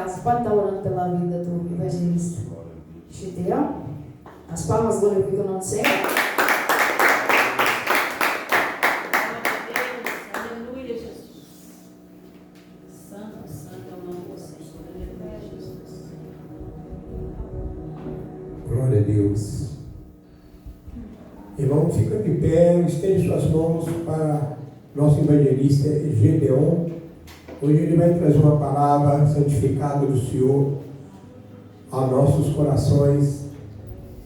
casa. Pode estar orando pela vida do evangelista Gideão. As palmas glorificam o nome do Senhor. Aleluia, Jesus. Santo, santo é o nome do Senhor. Aleluia, Jesus. Glória a Deus. Irmão, fica de pé, estende suas mãos para nosso evangelista Gideão. Hoje ele vai trazer uma palavra santificada do Senhor aos nossos corações,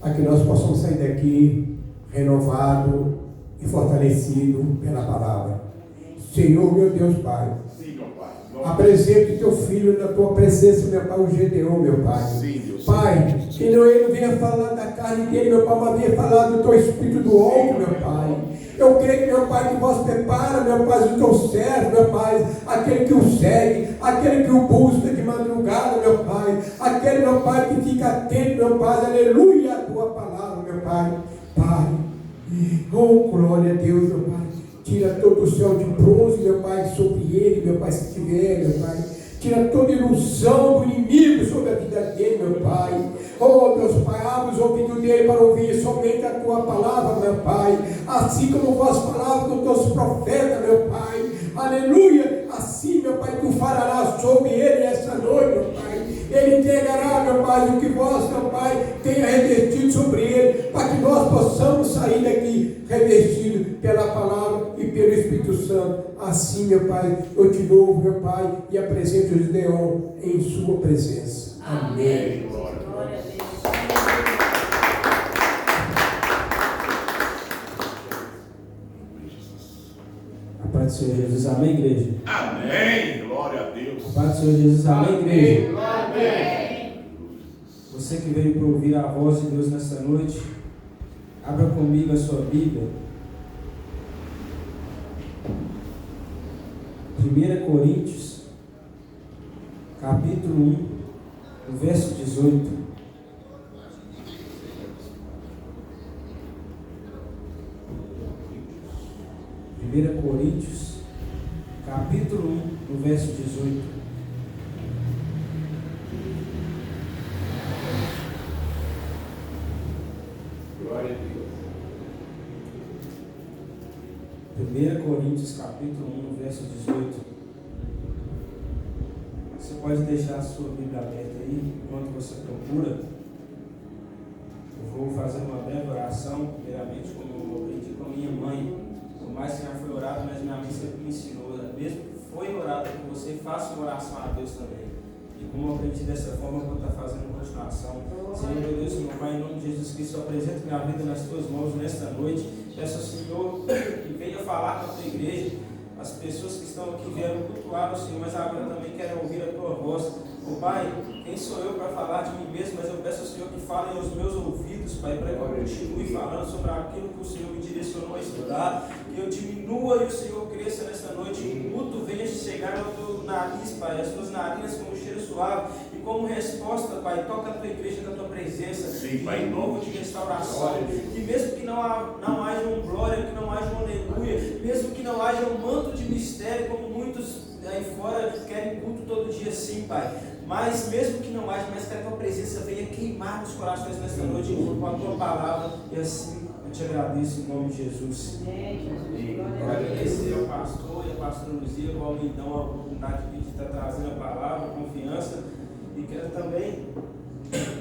para que nós possamos sair daqui renovado e fortalecido pela palavra. Senhor, meu Deus, Pai, apresente teu filho na tua presença, meu Pai, o Gideão, meu Pai. Pai, que não ele venha falar da carne dele, meu Pai, mas venha falar do teu espírito do homem, meu Pai. Eu creio, meu Pai, que vós prepara, meu Pai, o teu servo, meu Pai, aquele que o segue, aquele que o busca de madrugada, meu Pai, aquele, meu Pai, que fica atento, meu Pai, aleluia, a tua palavra, meu Pai. Pai, oh, glória a Deus, meu Pai. Tira todo o céu de bronze, meu Pai, sobre ele, meu Pai, se tiver, meu Pai. Tira toda ilusão do inimigo sobre a vida dele, meu Pai. Oh, Deus Pai, abre os ouvidos dele para ouvir somente a tua palavra, meu Pai. Assim como vós falava com os teus profetas, meu Pai. Aleluia. Assim, meu Pai, tu farás sobre ele esta noite, meu Pai. Ele entregará, meu Pai, o que vós, meu Pai, tenha revestido sobre ele, para que nós possamos sair daqui revestidos pela palavra e pelo Espírito Santo. Assim, meu Pai, eu te louvo, meu Pai, e apresento o Gideão em sua presença. Amém. Glória a Deus. A paz do Senhor Jesus, amém, igreja? Amém, glória a Deus. A paz do Senhor Jesus, amém, igreja? Amém. Você que veio para ouvir a voz de Deus nessa noite, abra comigo a sua Bíblia. 1 Coríntios, capítulo 1, no verso 18. Coríntios, capítulo 1, no verso 18. Glória a Deus. 1 Coríntios, capítulo 1, no verso 18. Você pode deixar a sua Bíblia aberta aí, enquanto você procura. Eu vou fazer uma breve oração, primeiramente, como eu aprendi com a minha mãe. Por mais que já foi orado, mas minha mãe sempre me ensinou, mesmo que foi orado por você, faça uma oração a Deus também. E como eu aprendi dessa forma, eu vou estar fazendo uma continuação. Senhor, meu Deus, meu Pai, em nome de Jesus Cristo, eu apresento minha vida nas tuas mãos nesta noite. Peço ao Senhor que venha falar com a tua igreja. As pessoas que estão aqui vieram cultuar o Senhor, mas agora também querem ouvir a tua voz. Ô Pai, quem sou eu para falar de mim mesmo? Mas eu peço ao Senhor que fale aos meus ouvidos, Pai, para que eu continue falando sobre aquilo que o Senhor me direcionou a estudar. Que eu diminua e o Senhor cresça nesta noite. Que o culto venha chegar ao teu nariz, Pai, as tuas narinas como um cheiro suave. E como resposta, Pai, toca a tua igreja na tua presença. Sim, Pai, em novo de restauração. Que mesmo que não haja um glória, que não haja um aleluia, mesmo que não haja um manto de mistério, como muitos aí fora querem culto todo dia, sim, Pai. Mas mesmo que não haja, mas que a tua presença venha queimar nos corações nesta noite com a tua palavra. E assim eu te agradeço em nome de Jesus. Quero agradecer ao pastor e à pastora Luzia, qual me dão a oportunidade de estar trazendo a palavra, a confiança. E quero também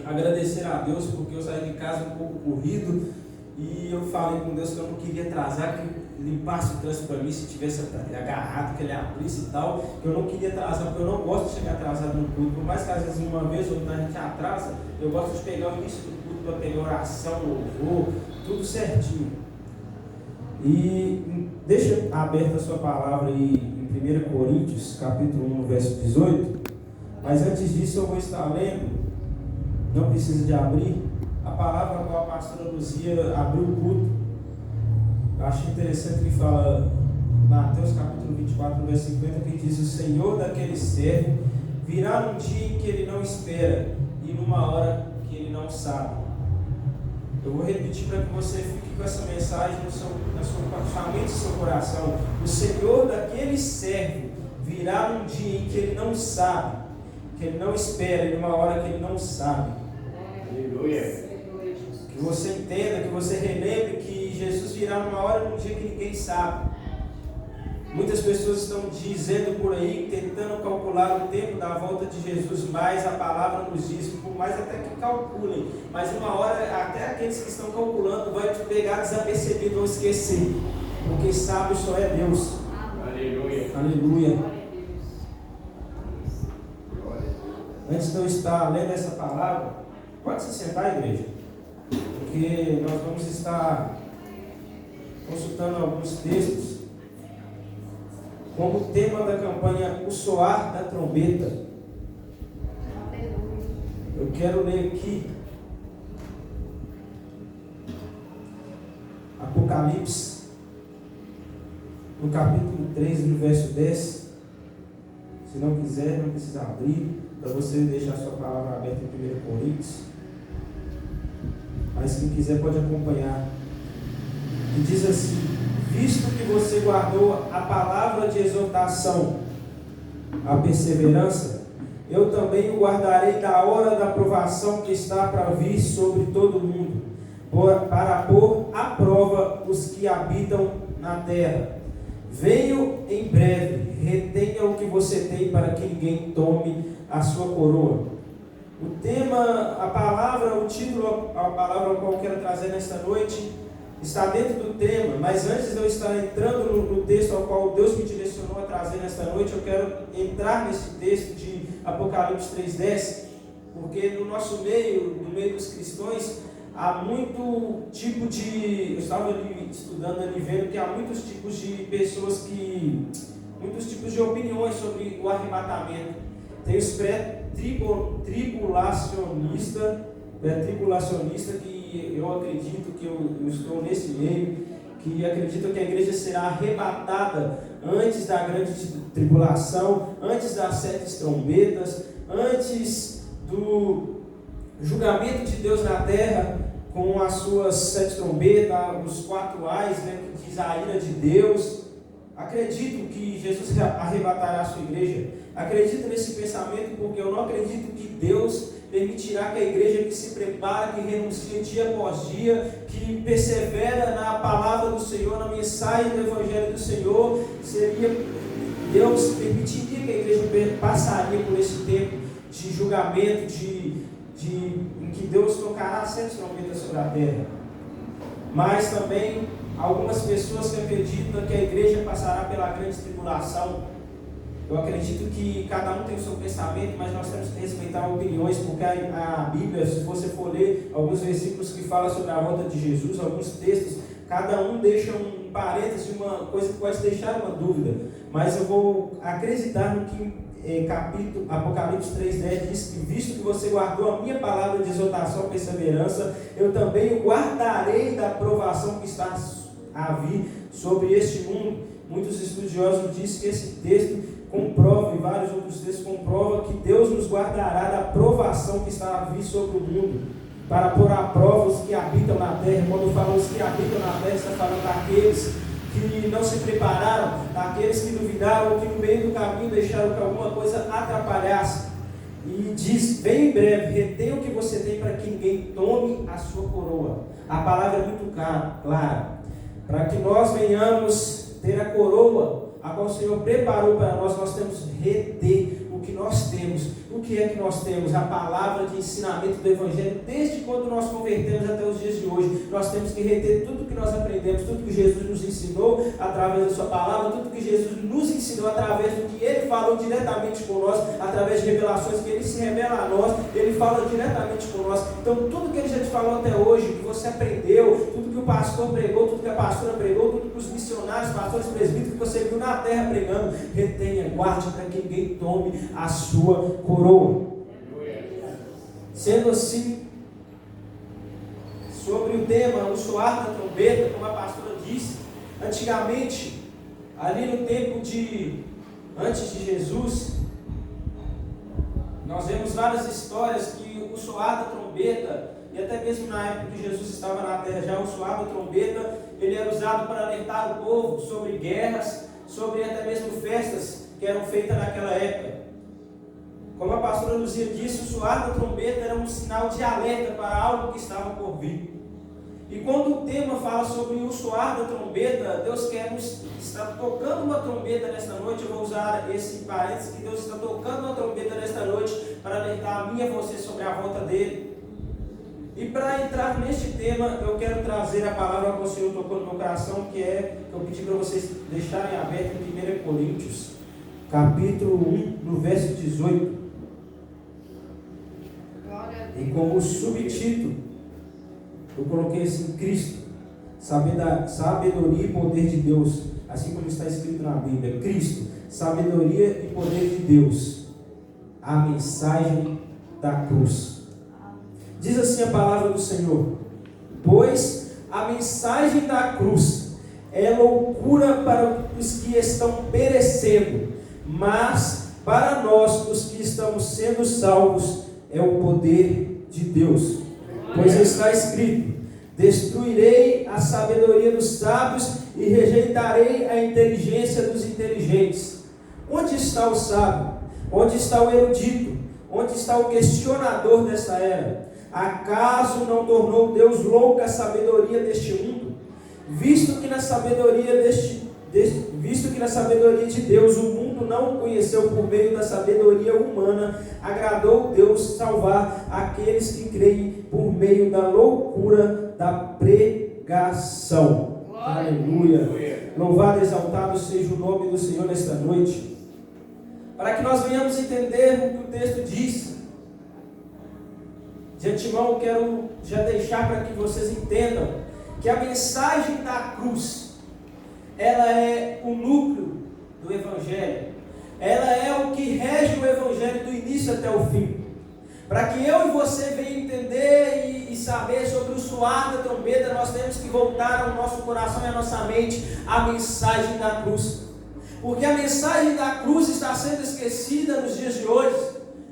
agradecer a Deus, porque eu saí de casa um pouco corrido. E eu falei com Deus que eu não queria atrasar, que ele limpasse o trânsito para mim, se tivesse agarrado, que ele abrisse e tal, que eu não queria atrasar, porque eu não gosto de chegar atrasado no culto. Por mais que às vezes uma vez ou outra a gente atrasa, eu gosto de pegar o início do culto para pegar oração, louvor, tudo certinho. E deixa aberta a sua palavra aí em 1 Coríntios, capítulo 1, verso 18. Mas antes disso eu vou estar lendo, não precisa de abrir, a palavra com a pastora Luzia abriu o culto. Eu acho interessante que fala Mateus capítulo 24, verso 50, que diz: o Senhor daquele servo virá num dia em que ele não espera e numa hora que ele não sabe. Eu vou repetir para que você fique com essa mensagem na sua mente e no seu coração. O Senhor daquele servo virá num dia em que ele não sabe. que ele não espera, e numa hora que ele não sabe. Aleluia. Que você entenda, que você relembre que Jesus virá numa hora e num dia que ninguém sabe. Muitas pessoas estão dizendo por aí, tentando calcular o tempo da volta de Jesus, mas a palavra nos diz, por mais até que calculem, mas uma hora até aqueles que estão calculando vai te pegar desapercebido ou esquecer, porque sábio só é Deus. Aleluia. Aleluia. Antes de eu estar lendo essa palavra, pode se sentar, igreja, porque nós vamos estar consultando alguns textos como tema da campanha O Soar da Trombeta. Eu quero ler aqui Apocalipse, no capítulo 3, no verso 10. Se não quiser, não precisa abrir, para você deixar sua palavra aberta em 1 Coríntios. Mas quem quiser pode acompanhar. E diz assim: visto que você guardou a palavra de exortação, a perseverança, eu também o guardarei da hora da provação que está para vir sobre todo o mundo, para pôr à prova os que habitam na terra. Venho em breve, retenha o que você tem para que ninguém tome a sua coroa. O tema, a palavra, o título, a palavra que eu quero trazer nesta noite está dentro do tema, mas antes de eu estar entrando no texto ao qual Deus me direcionou a trazer nesta noite, eu quero entrar nesse texto de Apocalipse 3:10, porque no nosso meio, no meio dos cristãos, há muito tipo de... Eu estava ali estudando ali, vendo que há muitos tipos de pessoas muitos tipos de opiniões sobre o arrebatamento. Tem os pré-tribulacionista que eu acredito que eu estou nesse meio, que acreditam que a igreja será arrebatada antes da grande tribulação, antes das 7 trombetas, antes do julgamento de Deus na terra, com as suas 7 trombetas, os 4 ais, que diz a ira de Deus. Acredito que Jesus arrebatará a sua igreja. Acredito nesse pensamento porque eu não acredito que Deus permitirá que a igreja que se prepara, que renuncia dia após dia, que persevera na palavra do Senhor, na mensagem do Evangelho do Senhor, Deus permitiria que a igreja passaria por esse tempo de julgamento, em que Deus tocará 7 trombetas sobre a terra. Mas também algumas pessoas que acreditam que a igreja passará pela grande tribulação. Eu acredito que cada um tem o seu pensamento, mas nós temos que respeitar opiniões, porque a Bíblia, se você for ler alguns versículos que falam sobre a volta de Jesus, alguns textos, cada um deixa um parênteses, uma coisa que pode deixar uma dúvida. Mas eu vou acreditar no que capítulo Apocalipse 3:10 diz que, visto que você guardou a minha palavra de exortação e perseverança, eu também o guardarei da provação que está a vir sobre este mundo. Muitos estudiosos dizem que esse texto comprova, e vários outros textos comprovam que Deus nos guardará da provação que está a vir sobre o mundo, para pôr à prova os que habitam na terra. Quando fala os que habitam na terra, está falando daqueles que não se prepararam, daqueles que duvidaram, ou que no meio do caminho deixaram que alguma coisa atrapalhasse. E diz: vem em breve, retenha o que você tem para que ninguém tome a sua coroa. A palavra é muito clara, para que nós venhamos ter a coroa a qual o Senhor preparou para nós. Nós temos que reter o que nós temos. O que é que nós temos? A palavra de ensinamento do Evangelho, desde quando nós convertemos até os dias de hoje. Nós temos que reter tudo que nós aprendemos, tudo que Jesus nos ensinou através da sua palavra, tudo que Jesus nos ensinou através do que Ele falou diretamente com nós, através de revelações que Ele se revela a nós, Ele fala diretamente com nós. Então tudo que Ele já te falou até hoje, que você aprendeu, tudo que o pastor pregou, tudo que a pastora pregou, tudo que os missionários, pastores, presbíteros que você viu na terra pregando, retenha, guarde para que ninguém tome a sua coroa. Sendo assim, sobre o tema, o soar da trombeta, como a pastora disse, antigamente, ali no tempo antes de Jesus, nós vemos várias histórias que o soar da trombeta, e até mesmo na época que Jesus estava na terra, já o soar da trombeta, ele era usado para alertar o povo sobre guerras, sobre até mesmo festas que eram feitas naquela época. Como a pastora Luzia disse, o soar da trombeta era um sinal de alerta para algo que estava por vir. E quando o tema fala sobre o soar da trombeta, Deus quer nos estar tocando uma trombeta nesta noite. Eu vou usar esse parênteses, que Deus está tocando uma trombeta nesta noite para alertar a mim e a você sobre a volta dele. E para entrar neste tema, eu quero trazer a palavra que o Senhor tocou no meu coração, que eu pedi para vocês deixarem aberto em 1 Coríntios, capítulo 1, no verso 18. E como subtítulo, eu coloquei assim: Cristo, sabedoria e poder de Deus, assim como está escrito na Bíblia. Cristo, sabedoria e poder de Deus, a mensagem da cruz. Diz assim a palavra do Senhor: pois a mensagem da cruz é loucura para os que estão perecendo, mas para nós, os que estamos sendo salvos, é o poder de Deus. Pois está escrito: destruirei a sabedoria dos sábios e rejeitarei a inteligência dos inteligentes. Onde está o sábio? Onde está o erudito? Onde está o questionador desta era? Acaso não tornou Deus louca a sabedoria deste mundo? Visto que na sabedoria de Deus o mundo não o conheceu por meio da sabedoria humana, agradou Deus salvar aqueles que creem por meio da loucura da pregação. Aleluia! Louvado e exaltado seja o nome do Senhor nesta noite. Para que nós venhamos entender o que o texto diz, de antemão eu quero já deixar para que vocês entendam que a mensagem da cruz, ela é o núcleo do Evangelho. Ela é o que rege o Evangelho do início até o fim. Para que eu e você venham entender e saber sobre o soar da trombeta, nós temos que voltar ao nosso coração e à nossa mente a mensagem da cruz. Porque a mensagem da cruz está sendo esquecida nos dias de hoje.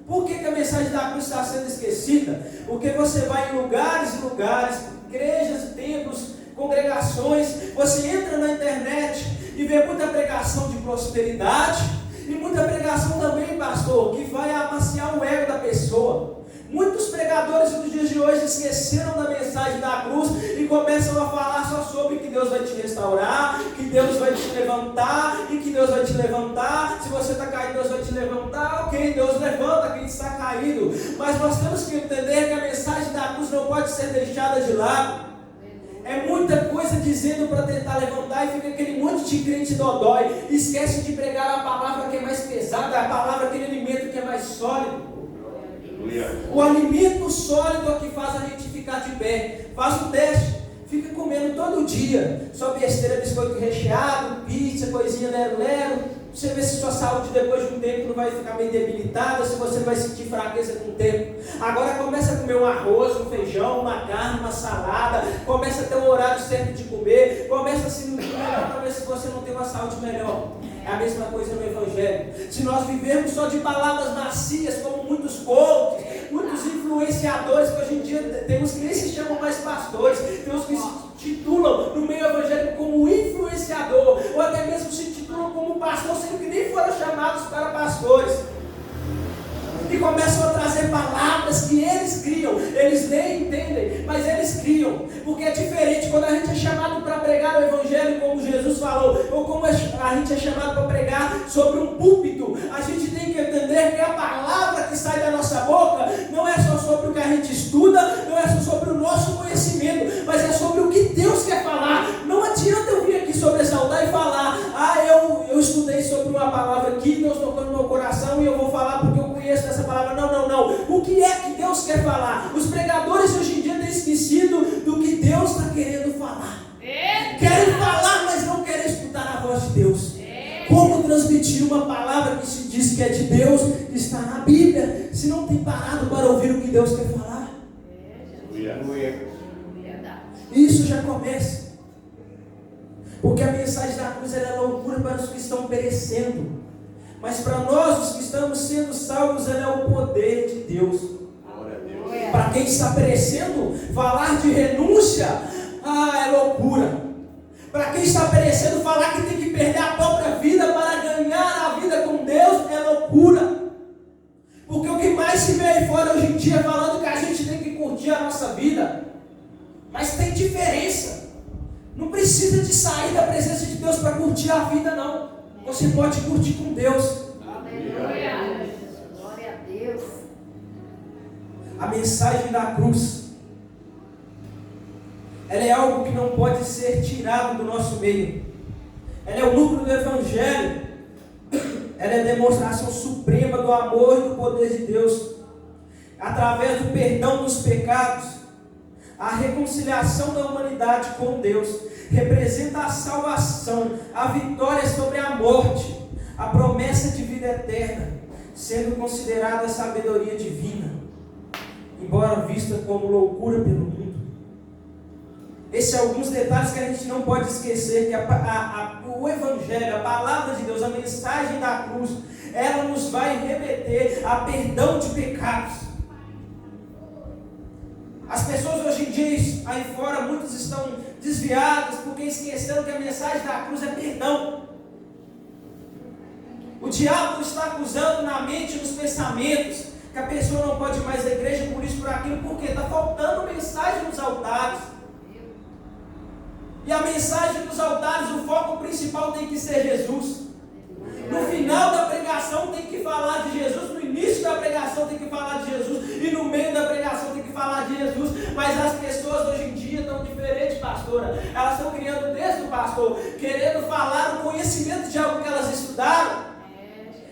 Por que a mensagem da cruz está sendo esquecida? Porque você vai em lugares e lugares, igrejas, templos, congregações, você entra na internet e vê muita pregação de prosperidade e muita pregação também, pastor, que vai amaciar o ego da pessoa. Muitos pregadores dos dias de hoje esqueceram da mensagem da cruz e começam a falar só sobre que Deus vai te restaurar, que Deus vai te levantar e que Deus vai te levantar. Se você está caído, Deus vai te levantar. Ok, Deus levanta quem está caído. Mas nós temos que entender que a mensagem da cruz não pode ser deixada de lado. É muita coisa dizendo para tentar levantar e fica aquele monte de crente dodói. Esquece de pregar a palavra que é mais pesada, a palavra, aquele alimento que é mais sólido. O alimento sólido é o que faz a gente ficar de pé. Faz um teste, fica comendo todo dia, só besteira, biscoito recheado, pizza, coisinha lero-lero. Você vê se sua saúde depois de um tempo não vai ficar meio debilitada, se você vai sentir fraqueza com o tempo. Agora começa a comer um arroz, um feijão, uma carne, uma salada, começa a ter um horário certo de comer, começa a se nutrir melhor para ver se você não tem uma saúde melhor. É a mesma coisa no Evangelho. Se nós vivermos só de palavras macias, como muitos coaches, muitos influenciadores, que hoje em dia tem uns que nem se chamam mais pastores, tem uns que se titulam no meio evangélico como influenciador, ou até mesmo se titulam como pastor, sendo que nem foram chamados para pastores. E começam a trazer palavras que eles criam, eles nem entendem, mas eles criam, porque é diferente quando a gente é chamado para pregar o Evangelho como Jesus falou, ou como a gente é chamado para pregar sobre um púlpito. A gente tem que entender que a palavra que sai da nossa boca não é só sobre o que a gente estuda, não é só sobre o nosso conhecimento, mas é sobre o que Deus quer falar. Não adianta eu vir aqui sobressaltar e falar: eu estudei sobre uma palavra aqui, Deus tocou no meu coração e eu vou falar porque eu conheço essa palavra. Não. O que é que Deus quer falar? Os pregadores hoje em dia têm esquecido do que Deus está querendo falar. Querem falar, mas não querem escutar a voz de Deus. Como transmitir uma palavra que se diz que é de Deus, que está na Bíblia, se não tem parado para ouvir o que Deus quer falar? Isso já começa. Porque a mensagem da cruz é loucura para os que estão perecendo. Mas para nós, os que estamos sendo salvos, ela é o poder de Deus. Para quem está perecendo, falar de renúncia, é loucura. Para quem está perecendo, falar que tem que perder a própria vida para ganhar a vida com Deus, é loucura. Porque Mas tem diferença. Não precisa de sair da presença de Deus para curtir a vida, não. Você pode curtir com Deus. Aleluia. Glória a Deus. A mensagem da cruz, ela é algo que não pode ser tirado do nosso meio. Ela é o núcleo do Evangelho. Ela é a demonstração suprema do amor e do poder de Deus, através do perdão dos pecados, a reconciliação da humanidade com Deus. Representa a salvação, a vitória sobre a morte, a promessa de vida eterna, sendo considerada a sabedoria divina, embora vista como loucura pelo mundo. Esses são alguns detalhes que a gente não pode esquecer, que o Evangelho, a palavra de Deus, a mensagem da cruz, ela nos vai remeter a perdão de pecados. As pessoas hoje em dia, aí fora, muitos estão desviadas porque esqueceram que a mensagem da cruz é perdão. O diabo está acusando na mente e nos pensamentos que a pessoa não pode ir mais à igreja por isso, por aquilo, porque está faltando mensagem nos altares. E a mensagem dos altares, o foco principal tem que ser Jesus. No final da pregação tem que falar de Jesus, no início da pregação tem que falar de Jesus, e no meio da pregação tem que falar de Jesus. Mas as pessoas hoje em dia estão diferentes, pastora. Elas estão criando desde o pastor, querendo falar o conhecimento de algo que elas estudaram.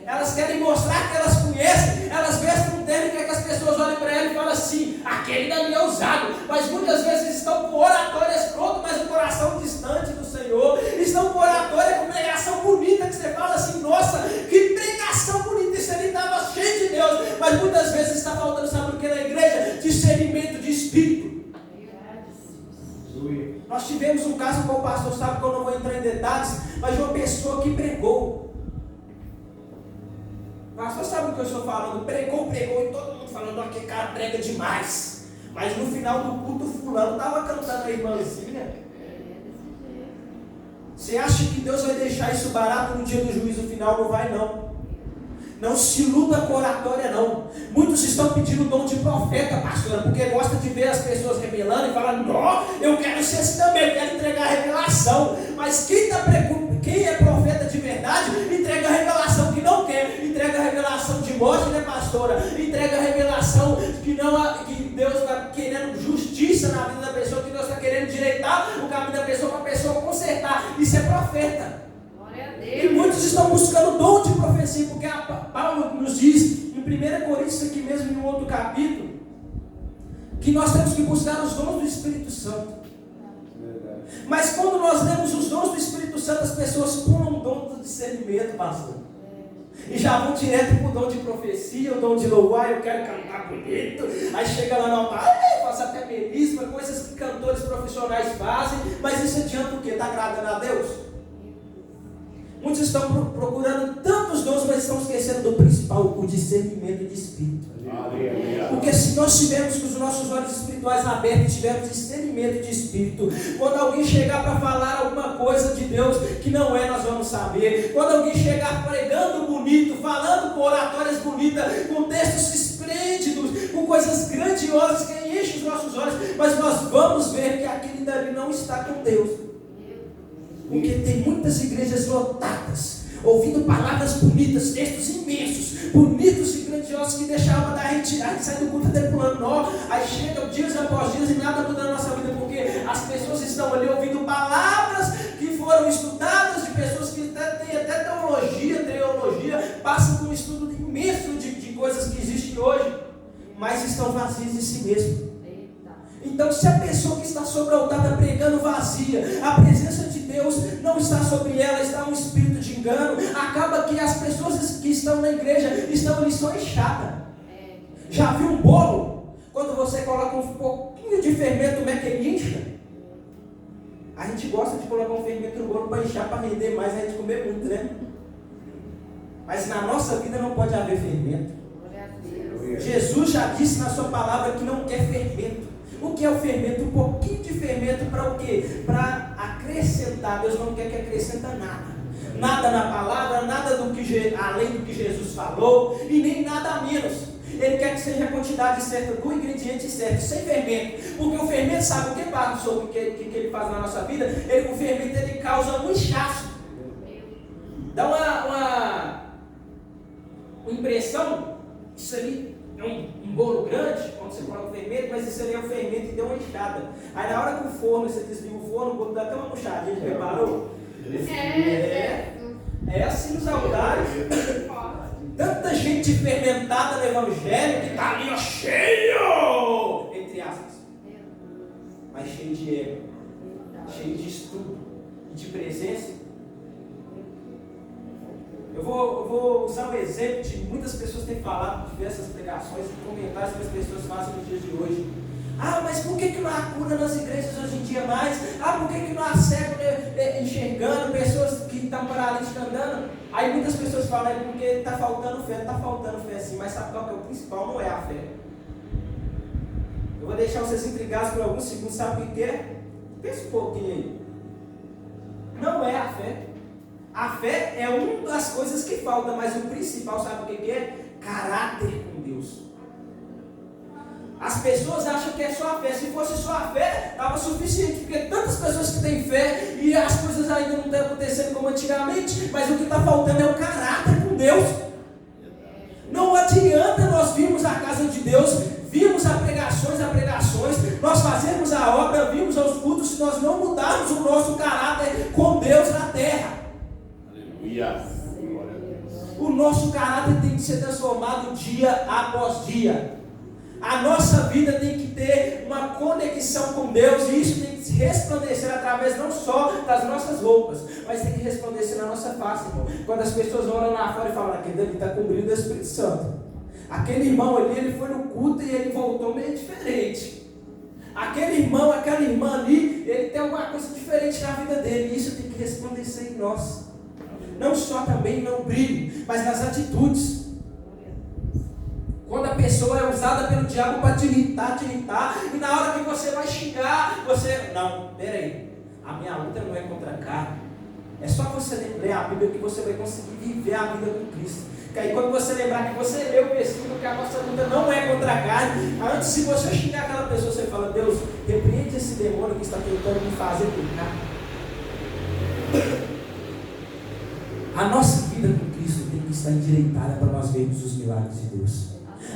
Elas querem mostrar que elas conhecem. Elas vestem um terno que as pessoas olhem para ela e falam assim: aquele dali é usado. Mas muitas vezes estão com oratórias prontas, mas o coração distante do Senhor. Estão com oratória, com pregação bonita, que você fala assim: nossa, que pregação bonita. Isso ali estava cheio de Deus. Mas muitas vezes está faltando, sabe o que na igreja? Discernimento de espírito. Nós tivemos um caso com o pastor, sabe que eu não vou entrar em detalhes, mas de uma pessoa que pregou. O pastor sabe o que eu estou falando, pregou, e todo mundo falando: aquele cara prega demais. Mas no final do culto, fulano estava cantando a irmãzinha. Você acha que Deus vai deixar isso barato no dia do juízo final? Não vai, não. Não se luta com oratória, não. Muitos estão pedindo o dom de profeta, pastora, porque gosta de ver as pessoas revelando e falando: não, eu quero ser assim também, eu quero entregar a revelação. Mas quem é profeta de verdade, entrega a revelação que não quer, entrega a revelação de morte, né, pastora? Entrega a revelação que Deus está querendo justiça na vida da pessoa, que Deus está querendo direitar o caminho da pessoa para a pessoa consertar. Isso é profeta. E muitos estão buscando o dom de profecia, porque Paulo nos diz em 1 Coríntios, aqui mesmo em um outro capítulo, que nós temos que buscar os dons do Espírito Santo. Mas quando nós lemos os dons do Espírito Santo, as pessoas pulam o dom do discernimento, pastor, e já vão direto para o dom de profecia, o dom de louvar: eu quero cantar bonito. Aí chega lá no altar, faço até melisma, coisas que cantores profissionais fazem. Mas isso adianta o quê? Está agradando a Deus? Muitos estão procurando tantos dons, mas estão esquecendo do principal, o discernimento de espírito. Porque se nós tivermos com os nossos olhos espirituais abertos, tivermos discernimento de espírito, quando alguém chegar para falar alguma coisa de Deus que não é, nós vamos saber. Quando alguém chegar pregando bonito, falando com oratórias bonitas, com textos esplêndidos, com coisas grandiosas que enchem os nossos olhos, mas nós vamos ver que aquele dali não está com Deus. Porque tem muitas igrejas lotadas, ouvindo palavras bonitas, textos imensos, bonitos e grandiosos, que deixavam a gente sair do culto até pulando. Aí chega dias após dias e nada muda na nossa vida, porque as pessoas estão ali ouvindo palavras que foram estudadas, de pessoas que têm até teologia, passam por um estudo imenso de coisas que existem hoje, mas estão vazias de si mesmo. Então, se a pessoa que está sobre o altar está pregando vazia, a presença de Deus não está sobre ela, está um espírito de engano, acaba que as pessoas que estão na igreja estão ali só enxada. Já viu um bolo? Quando você coloca um pouquinho de fermento, como é que ele incha? A gente gosta de colocar um fermento no bolo para inchar, para render mais, a gente comer muito, né? Mas na nossa vida não pode haver fermento. Jesus já disse na sua palavra que não quer fermento. O que é o fermento? Um pouquinho de fermento para o quê? Para acrescentar. Deus não quer que acrescenta nada. Nada na palavra, nada além do que Jesus falou, e nem nada a menos. Ele quer que seja a quantidade certa do ingrediente certo, sem fermento. Porque o fermento, sabe o que passa sobre o que ele faz na nossa vida? O fermento ele causa um inchaço. Dá uma impressão, isso ali é um bolo grande, quando você coloca o fermento, mas isso ali é o fermento e deu uma inchada. Aí na hora que o forno, você desliga o forno, o bolo dá até uma murchadinha, já reparou? É assim nos altares. Tanta gente fermentada no evangelho que está ali, ó, cheio, entre aspas, mas cheio de ego, cheio de estudo e de presença. Eu vou usar um exemplo de muitas pessoas têm falado, diversas pregações e comentários que as pessoas fazem nos dias de hoje. Ah, mas por que não há cura nas igrejas hoje em dia mais? Ah, por que não há cego enxergando, pessoas que estão paralíticas andando? Aí muitas pessoas falam, é porque está faltando fé sim, mas sabe qual que é o principal? Não é a fé. Eu vou deixar vocês intrigados por alguns segundos, sabe o que é? Pensa um pouquinho aí. Não é a fé. A fé é uma das coisas que falta, mas o principal, sabe o que é? Caráter com Deus. As pessoas acham que é só a fé. Se fosse só a fé, estava suficiente, porque tantas pessoas que têm fé e as coisas ainda não estão acontecendo como antigamente, mas o que está faltando é o caráter com Deus. Não adianta nós virmos a casa de Deus, vimos a pregações, nós fazemos a obra, vimos aos cultos, se nós não mudarmos o nosso caráter com Deus na terra. O nosso caráter tem que ser transformado dia após dia. A nossa vida tem que ter uma conexão com Deus, e isso tem que resplandecer através não só das nossas roupas, mas tem que resplandecer na nossa face, irmão. Quando as pessoas olham lá fora e falam, aquele ali está com o brilho do Espírito Santo. Aquele irmão ali, ele foi no culto e ele voltou meio diferente. Aquele irmão, aquela irmã ali, ele tem alguma coisa diferente na vida dele, e isso tem que resplandecer em nós. Não só também no brilho, mas nas atitudes. Quando a pessoa é usada pelo diabo para te irritar, e na hora que você vai xingar, você, não, peraí, a minha luta não é contra a carne. É só você ler a Bíblia que você vai conseguir viver a vida com Cristo. Que aí quando você lembrar que você leu o versículo, que a nossa luta não é contra a carne, antes de você xingar aquela pessoa, você fala, Deus, repreende esse demônio que está tentando me fazer pecar. A nossa vida com Cristo tem que estar endireitada para nós vermos os milagres de Deus.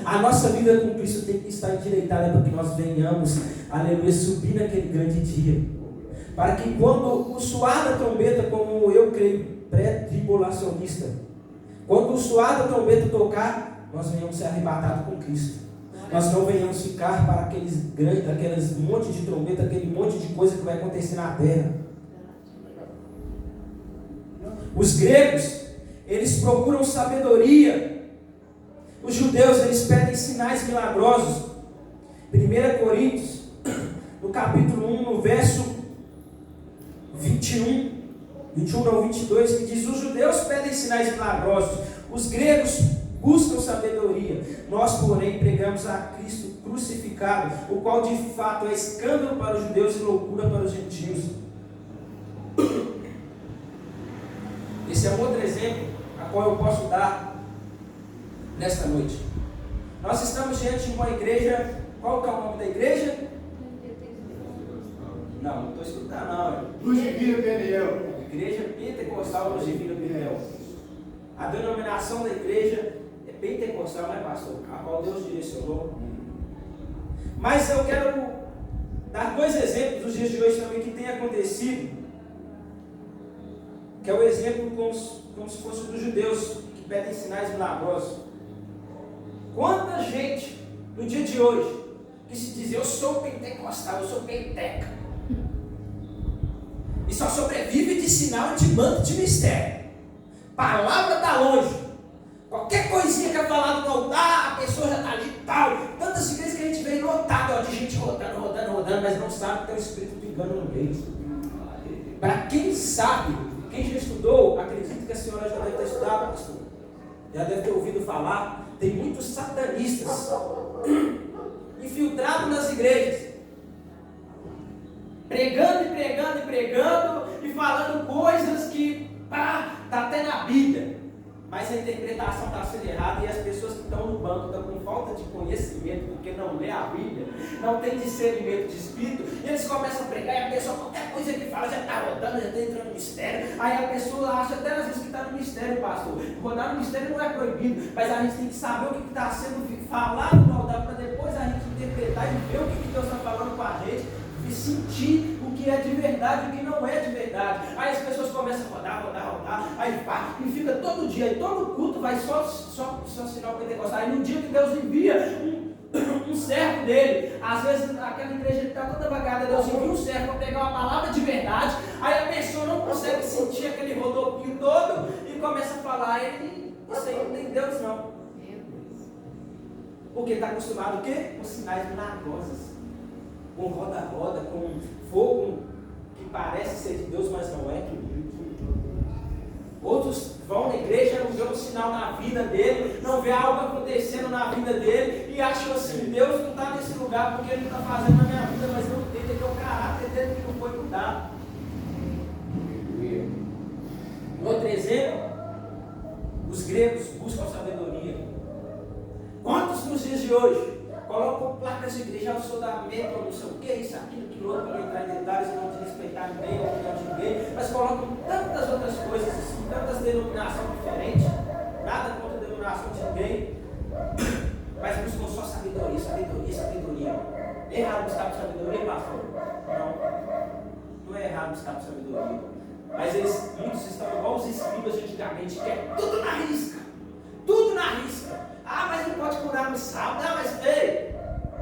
A nossa vida com Cristo tem que estar endireitada para que nós venhamos, aleluia, subir naquele grande dia. Para que quando o soar da trombeta, como eu creio, pré-tribulacionista, quando o soar da trombeta tocar, nós venhamos ser arrebatados com Cristo. Nós não venhamos ficar para aqueles monte de trombeta, aquele monte de coisa que vai acontecer na terra. Os gregos, eles procuram sabedoria. Os judeus, eles pedem sinais milagrosos. 1 Coríntios, no capítulo 1, no verso 21 não, 22, que diz, os judeus pedem sinais milagrosos, os gregos buscam sabedoria. Nós, porém, pregamos a Cristo crucificado, o qual de fato é escândalo para os judeus e loucura para os gentios. Esse é um outro exemplo a qual eu posso dar nesta noite. Nós estamos diante de uma igreja. Qual que é o nome da igreja? Não estou escutando não. Luz Divina Peniel. Igreja Pentecostal Luz Divina Peniel. A denominação da igreja é pentecostal, né, pastor? A qual Deus direcionou. Mas eu quero dar dois exemplos dos dias de hoje também que tem acontecido, que é o exemplo como se fosse dos judeus que pedem sinais milagrosos. Quanta gente no dia de hoje que se diz, eu sou pentecostal, eu sou penteca, e só sobrevive de sinal, de manto, de mistério. Palavra está longe. Qualquer coisinha que é falado no altar, a pessoa já está ali e tal. Tantas igrejas que a gente vê lotada de gente rodando, mas não sabe que tem um espírito de engano no meio. Para quem sabe, quem já estudou, acredito que a senhora já deve ter estudado, pastor. Já deve ter ouvido falar, tem muitos satanistas infiltrados nas igrejas, pregando e falando coisas que está até na Bíblia. mas a interpretação está sendo errada e as pessoas que estão no banco estão com falta de conhecimento, porque não lê a Bíblia, não tem discernimento de espírito, e eles começam a pregar e a pessoa, qualquer coisa que fala, já está rodando, já está entrando no mistério. Aí a pessoa acha até às vezes que está no mistério, pastor. Rodar no mistério não é proibido, mas a gente tem que saber o que está sendo falado no altar para depois a gente interpretar e ver o que Deus está falando com a gente e sentir o que é de verdade e o que não é de verdade. Aí as pessoas começam a rodar, aí pá, e fica todo dia, e todo culto vai só sinal pentecostal. Aí no dia que Deus envia um servo dele, às vezes aquela igreja está toda vagada, Deus envia um servo para pegar uma palavra de verdade, aí a pessoa não consegue sentir aquele rodopio todo e começa a falar, isso aí não tem Deus não. Porque está acostumado o quê? Com sinais milagrosos, com roda-roda, com fogo que parece ser de Deus, mas não é. Outros vão na igreja, não vê um sinal na vida dele, não vê algo acontecendo na vida dele e acham assim, Deus não está nesse lugar porque ele não está fazendo na minha vida, mas não tem, ele é o caráter dele que não foi mudado. Outro exemplo, os gregos buscam sabedoria. Quantos nos dias de hoje colocam placas de igreja, eu sou da meta, não sei o que, isso, aquilo, outro, para entrar em detalhes, não desrespeitar ninguém, a opinião de ninguém, mas colocam tantas outras coisas, assim, tantas denominações diferentes, nada contra a denominação de ninguém, mas buscam só sabedoria. É errado buscar por sabedoria, pastor? Não é errado buscar por sabedoria, mas muitos estão igual os escribas de antigamente, que é tudo na risca. Ah, mas não pode curar no sábado. Ah, mas ei,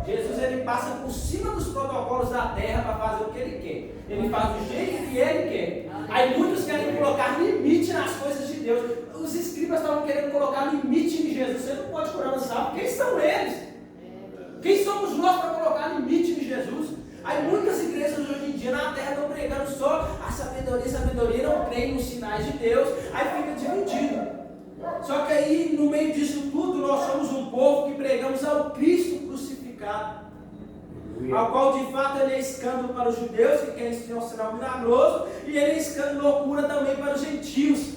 Jesus ele passa por cima dos protocolos da terra para fazer o que ele quer. Ele faz do jeito que ele quer. Aí muitos querem colocar limite nas coisas de Deus. Os escribas estavam querendo colocar limite em Jesus. Você não pode curar no sábado. Quem são eles? Quem somos nós para colocar limite em Jesus? Aí muitas igrejas hoje em dia na terra estão pregando só a sabedoria, não creem nos sinais de Deus. Aí fica dividido. Só que aí, no meio disso tudo, nós somos um povo que pregamos ao Cristo crucificado, ao qual de fato ele é escândalo para os judeus, que querem ser um sinal milagroso, e ele é escândalo, loucura também para os gentios,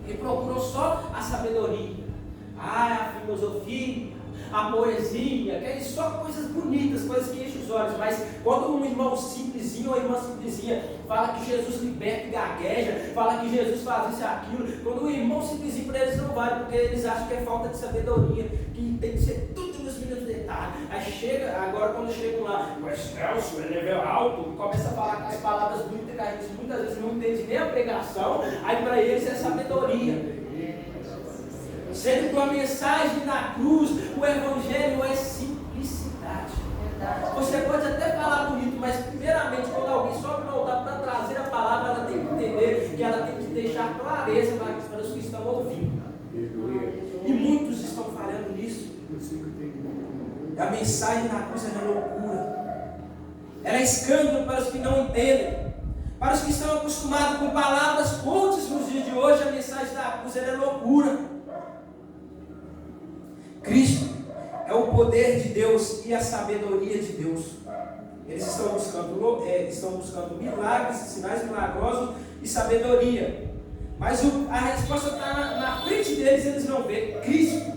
que procuram só a sabedoria, a filosofia, a poesia, querem só coisas bonitas, coisas que enchem os olhos. Mas quando um irmão simplesinho ou irmã simplesinha fala que Jesus liberta e gagueja, fala que Jesus faz isso e aquilo, quando o irmão simplesinho para eles não vale, porque eles acham que é falta de sabedoria, que tem que ser tudo nos mínimos detalhes. Aí chega, agora quando chegam lá, o Excelso, ele é nível alto, começa a falar com as palavras bonitas que a gente muitas vezes não entende nem a pregação, aí para eles é sabedoria. Sendo que a mensagem da cruz, o evangelho é simplicidade. Você pode até falar bonito, mas primeiramente quando alguém sobe no altar para trazer a palavra, ela tem que entender que ela tem que deixar clareza para os que estão ouvindo. E muitos estão falhando nisso. A mensagem da cruz é loucura. Ela é escândalo para os que não entendem. Para os que estão acostumados com palavras fortes nos dias de hoje, a mensagem da cruz é loucura. Cristo é o poder de Deus e a sabedoria de Deus. Eles estão buscando milagres, sinais milagrosos e sabedoria. Mas a resposta está na frente deles, eles não vêem. Cristo,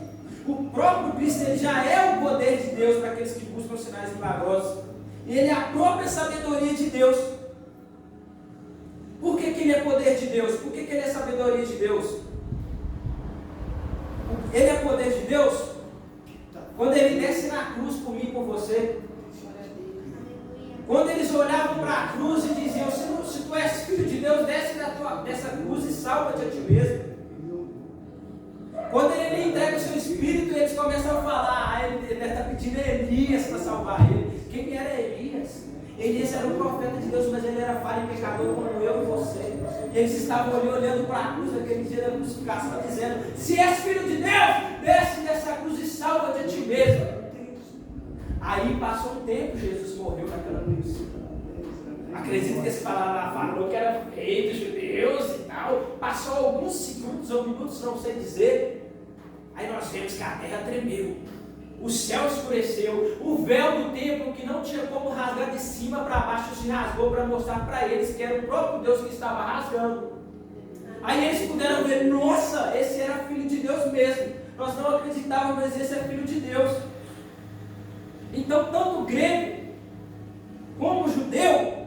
o próprio Cristo, ele já é o poder de Deus para aqueles que buscam sinais milagrosos. Ele é a própria sabedoria de Deus. Por que ele é poder de Deus? Por que ele é sabedoria de Deus? Ele é poder de Deus quando ele desce na cruz por mim e por você. Quando eles olhavam para a cruz e diziam, se tu és filho de Deus, desce dessa cruz e salva-te a ti mesmo. Quando ele lhe entrega o seu espírito, eles começam a falar, ele deve estar pedindo Elias para salvar ele. Quem era Elias? Elias era um profeta de Deus, mas ele era falho e pecador como eu e você. E eles estavam olhando para a cruz naquele dia da crucificação, dizendo, se és filho de Deus, desce dessa cruz e salva-te a ti mesmo. Aí passou um tempo, Jesus morreu naquela cruz. Acredito que esse palavra falou que era rei dos judeus e tal. Passou alguns segundos ou minutos, não sei dizer. Aí nós vemos que a terra tremeu. O céu escureceu, o véu do templo que não tinha como rasgar de cima para baixo se rasgou para mostrar para eles que era o próprio Deus que estava rasgando. Aí eles puderam ver, nossa, esse era filho de Deus mesmo. Nós não acreditávamos, mas esse é filho de Deus. Então, tanto o grego como o judeu,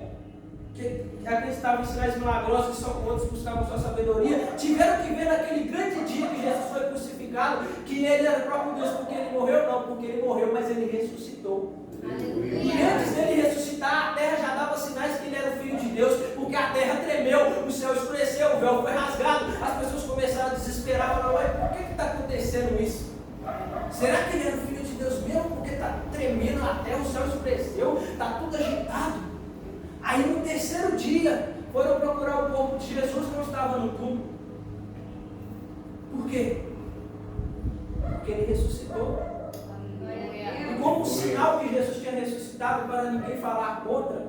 que acreditavam em sinais milagrosos e só outros buscavam sua sabedoria, tiveram que ver naquele grande dia que Jesus foi crucificado, que ele era o próprio Deus, porque ele morreu, não, porque ele morreu, mas ele ressuscitou. E antes dele ressuscitar, a terra já dava sinais que ele era o Filho de Deus, porque a terra tremeu, o céu escureceu, o véu foi rasgado, as pessoas começaram a desesperar, falaram, por que está acontecendo isso? Será que ele era o Filho de Deus mesmo? Porque está tremendo a terra, o céu escureceu, está tudo agitado. Aí no terceiro dia, foram procurar o corpo de Jesus, não estava no túmulo. Por quê? Porque ele ressuscitou. E como sinal que Jesus tinha ressuscitado, para ninguém falar contra,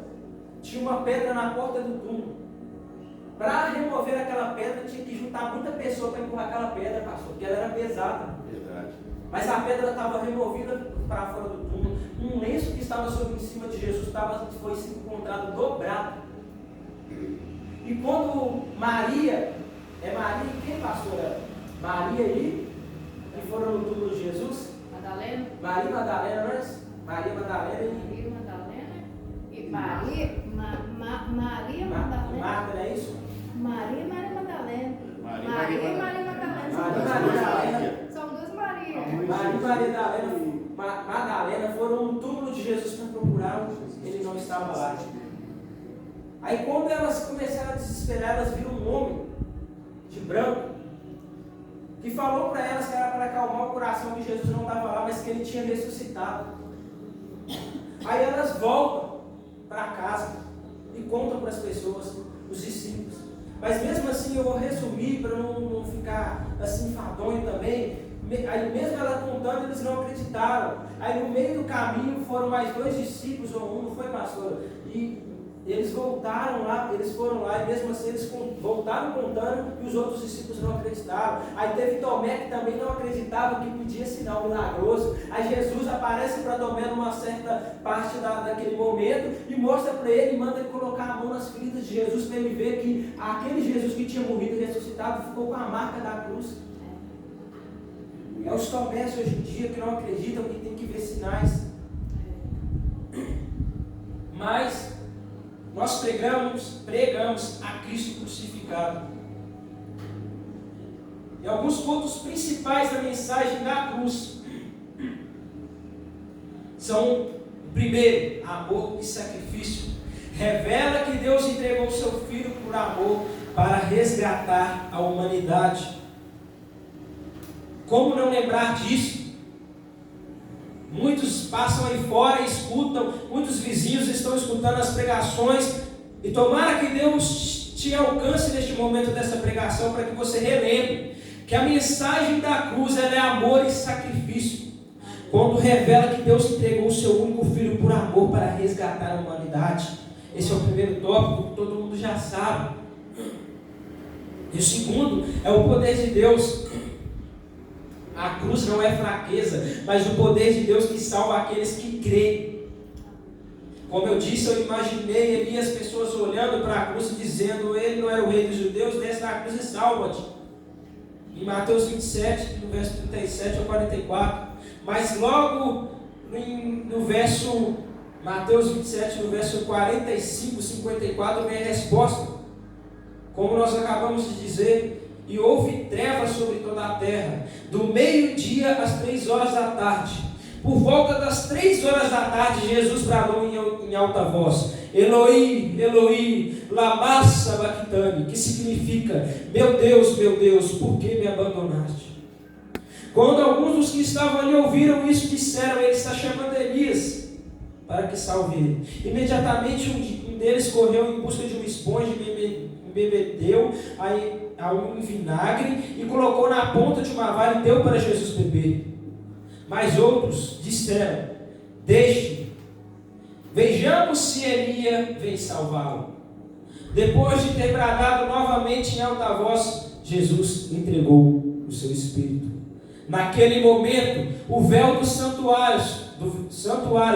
tinha uma pedra na porta do túmulo. Para remover aquela pedra, tinha que juntar muita pessoa para empurrar aquela pedra, pastor, porque ela era pesada. Verdade. Mas a pedra estava removida para fora do túmulo. Um lenço que estava sobre em cima de Jesus foi se encontrado dobrado. E quando Maria, quem, pastora? Maria e que foram no túmulo de Jesus? Madalena. Maria Madalena, não é? Maria Madalena Maria Madalena. E Maria Madalena. Marta, não é isso? Maria Madalena. Maria Madalena. Madalena. São duas Marias. Maria Madalena foram no túmulo de Jesus para procurar, ele não estava lá. Aí quando elas começaram a desesperar, elas viram um homem de branco que falou para elas que era para acalmar o coração, que Jesus não estava lá, mas que ele tinha ressuscitado. Aí elas voltam para casa e contam para as pessoas, os discípulos. Mas mesmo assim eu vou resumir para não ficar assim enfadonho também. Aí mesmo ela contando, eles não acreditaram. Aí no meio do caminho foram mais 2 discípulos, ou um, não foi, pastora? E eles voltaram lá, eles foram lá, e mesmo assim eles voltaram contando, e os outros discípulos não acreditaram. Aí teve Tomé que também não acreditava que podia sinal milagroso. Aí Jesus aparece para Tomé numa certa parte daquele momento, e mostra para ele, e manda ele colocar a mão nas feridas de Jesus, para ele ver que aquele Jesus que tinha morrido e ressuscitado ficou com a marca da cruz. É os Tomés hoje em dia que não acreditam, que tem que ver sinais. Mas nós pregamos a Cristo crucificado. E alguns pontos principais da mensagem da cruz são: primeiro, amor e sacrifício. Revela que Deus entregou o seu Filho por amor para resgatar a humanidade. Como não lembrar disso? Muitos passam aí fora e escutam, muitos vizinhos estão escutando as pregações, e tomara que Deus te alcance neste momento dessa pregação, para que você relembre que a mensagem da cruz ela é amor e sacrifício. Quando revela que Deus entregou o seu único Filho por amor para resgatar a humanidade. Esse é o primeiro tópico que todo mundo já sabe. E o segundo é o poder de Deus. A cruz não é fraqueza, mas o poder de Deus que salva aqueles que creem. Como eu disse, eu imaginei ali as pessoas olhando para a cruz e dizendo: ele não era o rei dos judeus, desce da cruz e salva-te. Em Mateus 27, no verso 37 ao 44. Mas logo no verso, Mateus 27, no verso 45, 54, vem a resposta. Como nós acabamos de dizer: e houve trevas sobre toda a terra, do meio-dia às 3 horas da tarde. Por volta das 3 horas da tarde, Jesus bradou em alta voz: Eloi, Eloi, lama sabachthani, que significa: meu Deus, por que me abandonaste? Quando alguns dos que estavam ali ouviram isso, disseram: ele está chamando Elias para que salve ele. Imediatamente um deles correu em busca de uma esponja e bebedeu um vinagre e colocou na ponta de uma vara e deu para Jesus beber. Mas outros disseram: deixe, vejamos se Elias vem salvá-lo. Depois de ter bradado novamente em alta voz, Jesus entregou o seu espírito. Naquele momento, o véu do santuário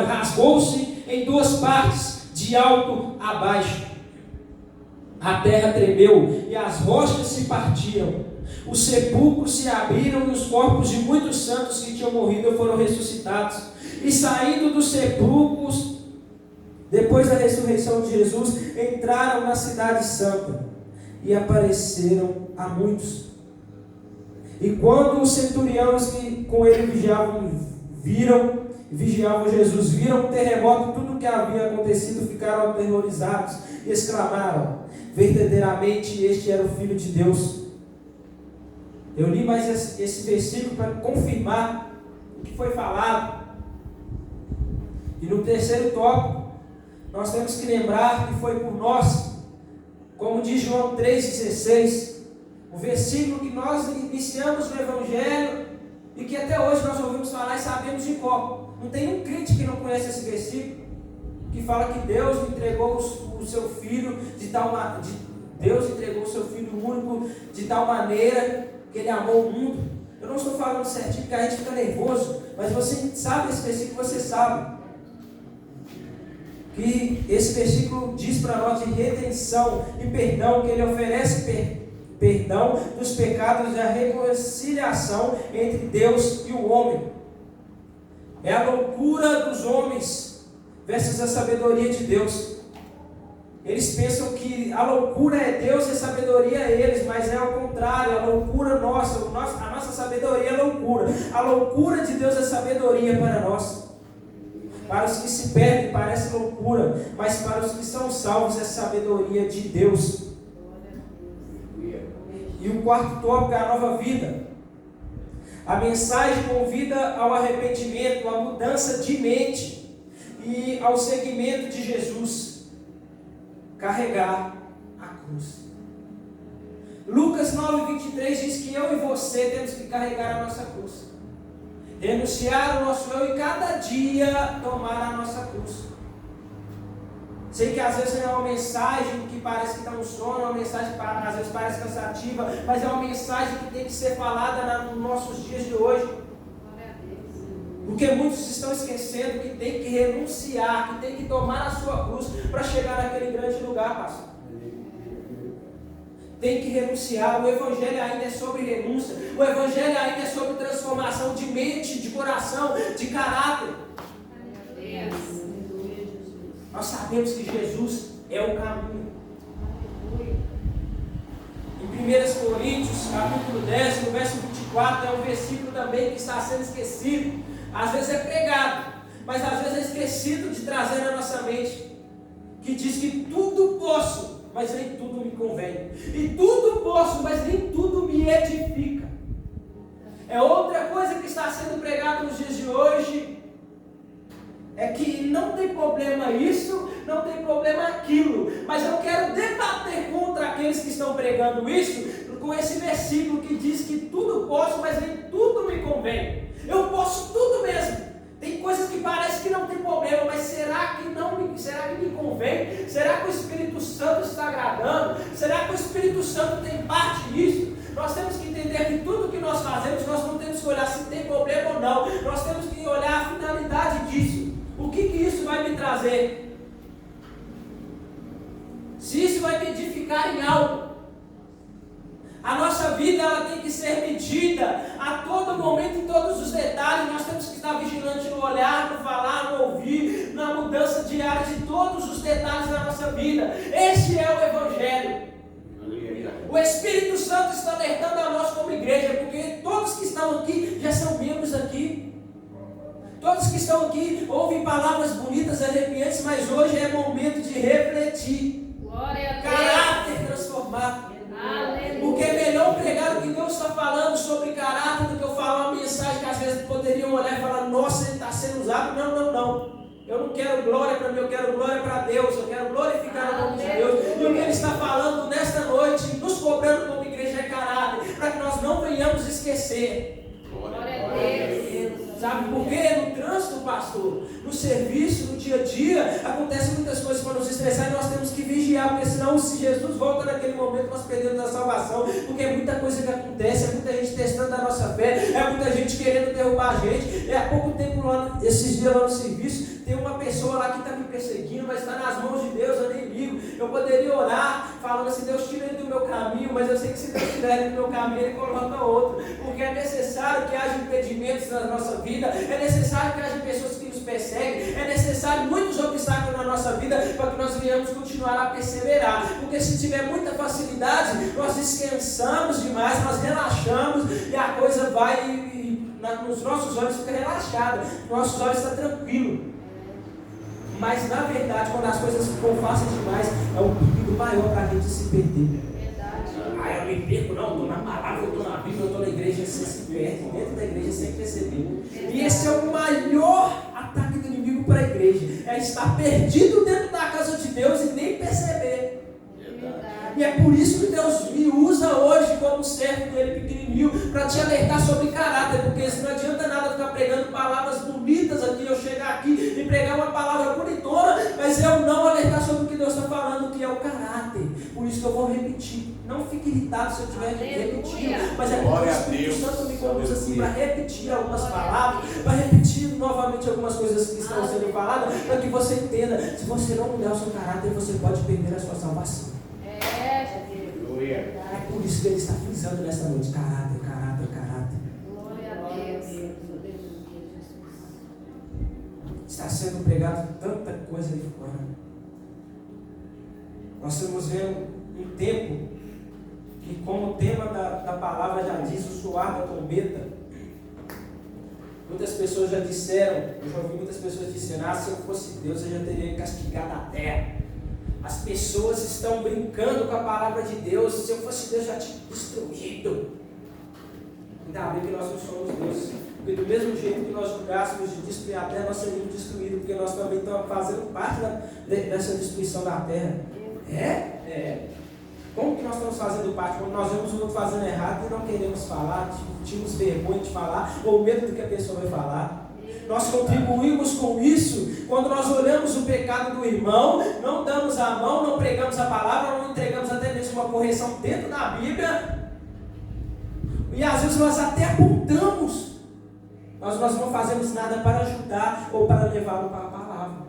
rasgou-se em 2 partes, de alto a baixo. A terra tremeu e as rochas se partiram. Os sepulcros se abriram e os corpos de muitos santos que tinham morrido foram ressuscitados. E saindo dos sepulcros, depois da ressurreição de Jesus, entraram na cidade santa e apareceram a muitos. E quando os centuriões que com ele vigiavam Jesus, viram o terremoto e tudo o que havia acontecido, ficaram aterrorizados e exclamaram: verdadeiramente este era o Filho de Deus. Eu li mais esse versículo para confirmar o que foi falado. E no terceiro tópico, nós temos que lembrar que foi por nós, como diz João 3,16, o versículo que nós iniciamos no Evangelho e que até hoje nós ouvimos falar e sabemos de cor. Não tem um crente que não conhece esse versículo, que fala que Deus entregou o seu Filho Deus entregou o seu Filho único de tal maneira que Ele amou o mundo. Eu não estou falando certinho porque a gente fica nervoso, mas você sabe esse versículo, você sabe que esse versículo diz para nós de redenção e perdão, que Ele oferece perdão dos pecados e a reconciliação entre Deus e o homem. É a loucura dos homens versus a sabedoria de Deus. Eles pensam que a loucura é Deus e a sabedoria é eles, mas é ao contrário. A loucura a nossa sabedoria é loucura. A loucura de Deus é sabedoria para nós. Para os que se perdem parece loucura, mas para os que são salvos é sabedoria de Deus. E o quarto tópico é a nova vida. A mensagem convida ao arrependimento, à mudança de mente e ao seguimento de Jesus. Carregar a cruz. Lucas 9:23 diz que eu e você temos que carregar a nossa cruz. Renunciar o nosso eu e cada dia tomar a nossa cruz. Sei que às vezes é uma mensagem que parece que dá um sono, é uma mensagem que às vezes parece cansativa, mas é uma mensagem que tem que ser falada nos nossos dias de hoje. Porque muitos estão esquecendo que tem que renunciar, que tem que tomar a sua cruz para chegar naquele grande lugar, pastor. Tem que renunciar. O Evangelho ainda é sobre renúncia. O Evangelho ainda é sobre transformação de mente, de coração, de caráter. Nós sabemos que Jesus é o caminho. Em 1 Coríntios, capítulo 10, no verso 24, é um versículo também que está sendo esquecido. Às vezes é pregado, mas às vezes é esquecido de trazer na nossa mente. Que diz que tudo posso, mas nem tudo me convém. E tudo posso, mas nem tudo me edifica. É outra coisa que está sendo pregado nos dias de hoje. É que não tem problema isso, não tem problema aquilo. Mas eu quero debater contra aqueles que estão pregando isso com esse versículo que diz que tudo posso, mas nem tudo me convém. Eu posso tudo mesmo. Tem coisas que parece que não tem problema, mas será que me convém? Será que o Espírito Santo está agradando? Será que o Espírito Santo tem parte nisso? Nós temos que entender que tudo que nós fazemos, nós não temos que olhar se tem problema ou não. Nós temos que olhar a finalidade disso. O que isso vai me trazer? Se isso vai me edificar em algo. A nossa vida ela tem que ser medida a todo momento, em todos os detalhes. Nós temos que estar vigilantes no olhar, no falar, no ouvir, na mudança diária de todos os detalhes da nossa vida. Esse é o Evangelho. O Espírito Santo está alertando a nós como igreja, porque todos que estão aqui já são membros aqui. Todos que estão aqui ouvem palavras bonitas, arrepiantes, mas hoje é momento de refletir. Glória a Deus. Caráter transformado. Porque é melhor pregar o que Deus está falando sobre caráter do que eu falar uma mensagem que às vezes poderiam olhar e falar: nossa, ele está sendo usado. Não. Eu não quero glória para mim, eu quero glória para Deus. Eu quero glorificar o nome de Deus. E o que ele está falando nesta noite, nos cobrando como igreja, é caráter, para que nós não venhamos esquecer. Glória a Deus. Sabe por quê? No trânsito, pastor, no serviço, no dia a dia, acontecem muitas coisas para nos estressar e nós temos que vigiar, porque senão, se Jesus volta naquele momento, nós perdemos a salvação, porque é muita coisa que acontece, é muita gente testando a nossa fé, é muita gente querendo derrubar a gente. Há pouco tempo, esses dias lá no serviço, tem uma pessoa lá que está me perseguindo, mas está nas mãos de Deus, eu nem ligo. Eu poderia orar falando assim, Deus tira ele do meu caminho, mas eu sei que se Deus tirar ele do meu caminho, ele coloca outro. Porque é necessário que haja impedimentos na nossa vida, é necessário que haja pessoas que nos perseguem, é necessário muitos obstáculos na nossa vida para que nós venhamos continuar a perseverar. Porque se tiver muita facilidade, nós descansamos demais, nós relaxamos e a coisa vai nos nossos olhos fica relaxada, nossos olhos estão tranquilos. Mas na verdade, quando as coisas ficam fáceis demais, é um perigo maior para a gente se perder. Eu me perco, não, eu estou na palavra, eu estou na Bíblia, eu estou na igreja, você se perde dentro da igreja sem perceber. E esse é o maior ataque do inimigo para a igreja, é estar perdido dentro da casa de Deus e nem perceber. E é por isso que Deus me usa hoje como servo dele pequenininho, para te alertar sobre caráter, porque não adianta nada ficar pregando palavras bonitas aqui, eu chegar aqui e pregar uma palavra bonitona, mas eu não alertar sobre o que Deus está falando, que é o caráter. Por isso que eu vou repetir. Não fique irritado se eu tiver que repetir, mas é porque o Espírito Santo me conduz assim para repetir algumas palavras, para repetir novamente algumas coisas que estão sendo faladas, para que você entenda. Se você não mudar o seu caráter, você pode perder a sua salvação. É por isso que ele está frisando nessa noite: caráter, caráter, caráter. Glória a Deus. Está sendo pregado tanta coisa aí fora. Nós estamos vendo um tempo que, como o tema da palavra já diz, o soar da trombeta. Muitas pessoas já disseram, eu já ouvi muitas pessoas dizendo: se eu fosse Deus, eu já teria castigado a terra. As pessoas estão brincando com a palavra de Deus. Se eu fosse Deus, já tinha destruído. Ainda bem que nós não somos Deus. Porque do mesmo jeito que nós julgássemos de destruir a terra, nós seríamos destruídos. Porque nós também estamos fazendo parte dessa destruição da terra. Como que nós estamos fazendo parte? Quando nós vemos o outro fazendo errado e não queremos falar, tínhamos vergonha de falar, ou medo do que a pessoa vai falar. Nós contribuímos com isso quando nós olhamos o pecado do irmão, não damos a mão, não pregamos a palavra, não entregamos até mesmo uma correção dentro da Bíblia. E às vezes nós até apontamos, mas nós não fazemos nada para ajudar ou para levá-lo para a palavra.